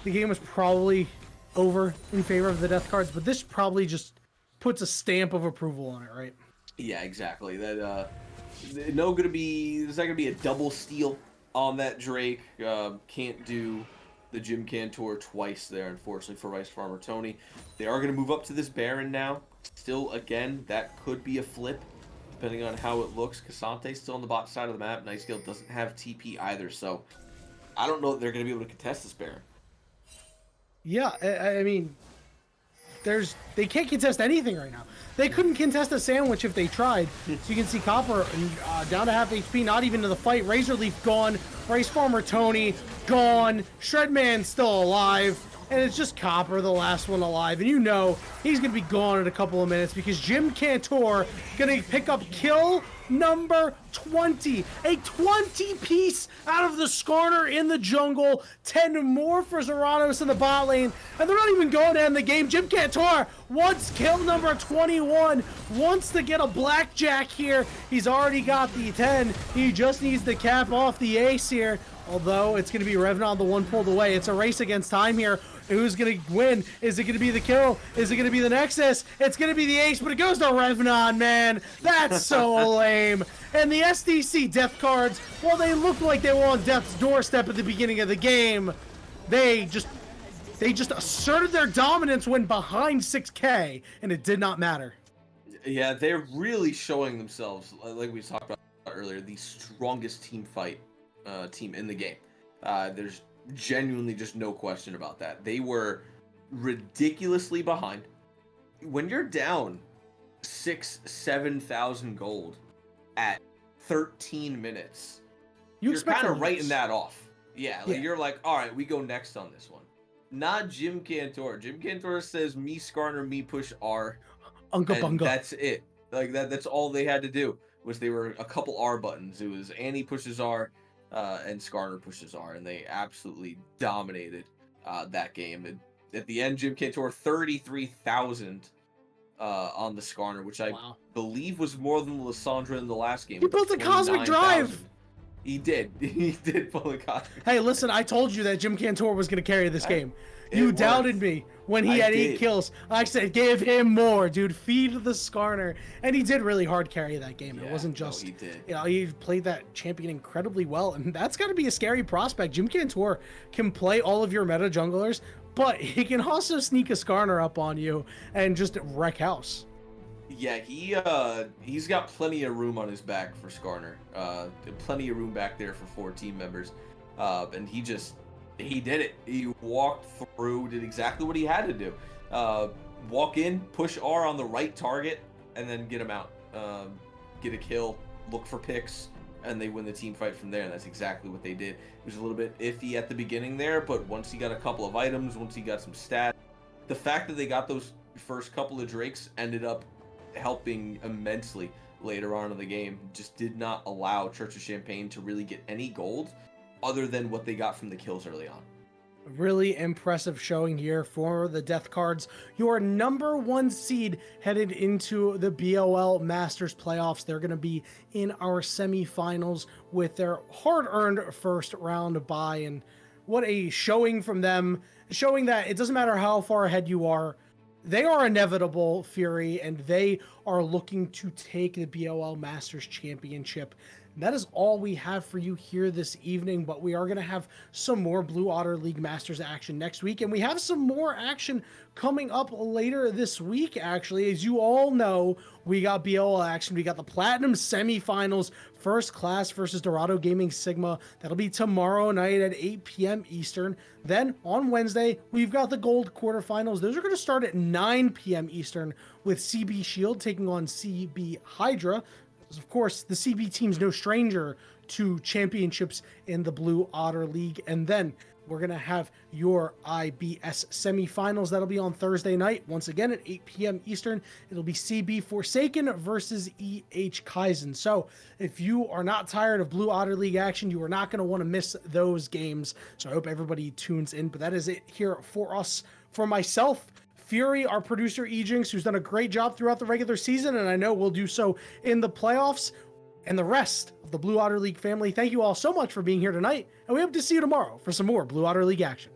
the game was probably over in favor of the Death Guards, but this probably just puts a stamp of approval on it, right? Yeah, exactly. That there's not going to be a double steal on that Drake. Can't do the Jim Cantor twice there, unfortunately, for Rice Farmer Tony. They are going to move up to this Baron now. Still, again, that could be a flip, depending on how it looks. Casante's still on the bot side of the map. Nightscale doesn't have TP either, so I don't know if they're going to be able to contest this Baron. Yeah, I mean, they can't contest anything right now. They couldn't contest a sandwich if they tried. So you can see Copper down to half HP, not even to the fight. Razorleaf gone. Rice Farmer Tony gone. Shredman still alive. And it's just Copper, the last one alive. And you know he's going to be gone in a couple of minutes because Jim Cantor going to pick up kill number 20. A 20-piece out of the Skarner in the jungle. 10 more for Zeranos in the bot lane. And they're not even going to end the game. Jim Cantor wants kill number 21. Wants to get a blackjack here. He's already got the 10. He just needs to cap off the ace here. Although it's going to be Revnon, the one pulled away. It's a race against time here. Who's going to win? Is it going to be the kill? Is it going to be the Nexus? It's going to be the ace, but it goes to Revnon, man. That's so lame. And the SDC death cards, while they look like they were on death's doorstep at the beginning of the game, they just asserted their dominance when behind 6K, and it did not matter. Yeah, they're really showing themselves, like we talked about earlier, the strongest team in the game. There's genuinely just no question about that. They were ridiculously behind. When you're down 7,000 gold at 13 minutes, you're kind of writing that off. Yeah, you're like, all right, we go next on this one. Not Jim Cantor. Jim Cantor says, me Skarner, me push R. Unga bunga. That's it. Like that's all they had to do. Was they were a couple R buttons. It was Annie pushes R, and Skarner pushes R, and they absolutely dominated that game. And at the end, Jim Cantor 33,000 on the Skarner, which I believe was more than Lissandra in the last game. He built a Cosmic Drive. He did. He did pull a Cosmic. Hey, listen, I told you that Jim Cantor was going to carry this game. You doubted me when he had 8 kills. I said, give him more, dude. Feed the Skarner. And he did really hard carry that game. It wasn't just, he did. You know, he played that champion incredibly well. And that's got to be a scary prospect. Jim Cantor can play all of your meta junglers, but he can also sneak a Skarner up on you and just wreck house. Yeah, he's got plenty of room on his back for Skarner. Plenty of room back there for 4 team members. And he did it. He walked through, did exactly what he had to do. Walk in, push R on the right target, and then get him out. Get a kill, look for picks, and they win the team fight from there. And that's exactly what they did. It was a little bit iffy at the beginning there, but once he got a couple of items, once he got some stats, the fact that they got those first couple of Drakes ended up helping immensely later on in the game. Just did not allow Church of Champagne to really get any gold other than what they got from the kills early on. Really impressive showing here for the Death Cards. Your number 1 seed headed into the BOL Masters playoffs. They're going to be in our semifinals with their hard-earned first round bye. And what a showing from them, showing that it doesn't matter how far ahead you are, they are inevitable, Fury, and they are looking to take the BOL Masters Championship. And that is all we have for you here this evening, but we are going to have some more Blue Otter League Masters action next week, and we have some more action coming up later this week, actually. As you all know, we got BOL action. We got the Platinum semifinals, First Class versus Dorado Gaming Sigma. That'll be tomorrow night at 8 p.m. Eastern. Then on Wednesday, we've got the Gold quarterfinals. Those are going to start at 9 p.m. Eastern with CB Shield taking on CB Hydra. Of course, the CB team's no stranger to championships in the Blue Otter League. And then we're going to have your IBS semifinals. That'll be on Thursday night. Once again at 8 p.m. Eastern. It'll be CB Forsaken versus EH Kaizen. So if you are not tired of Blue Otter League action, you are not going to want to miss those games. So I hope everybody tunes in. But that is it here for us. For myself, Fury, our producer, Ejinx, who's done a great job throughout the regular season, and I know will do so in the playoffs, and the rest of the Blue Otter League family. Thank you all so much for being here tonight, and we hope to see you tomorrow for some more Blue Otter League action.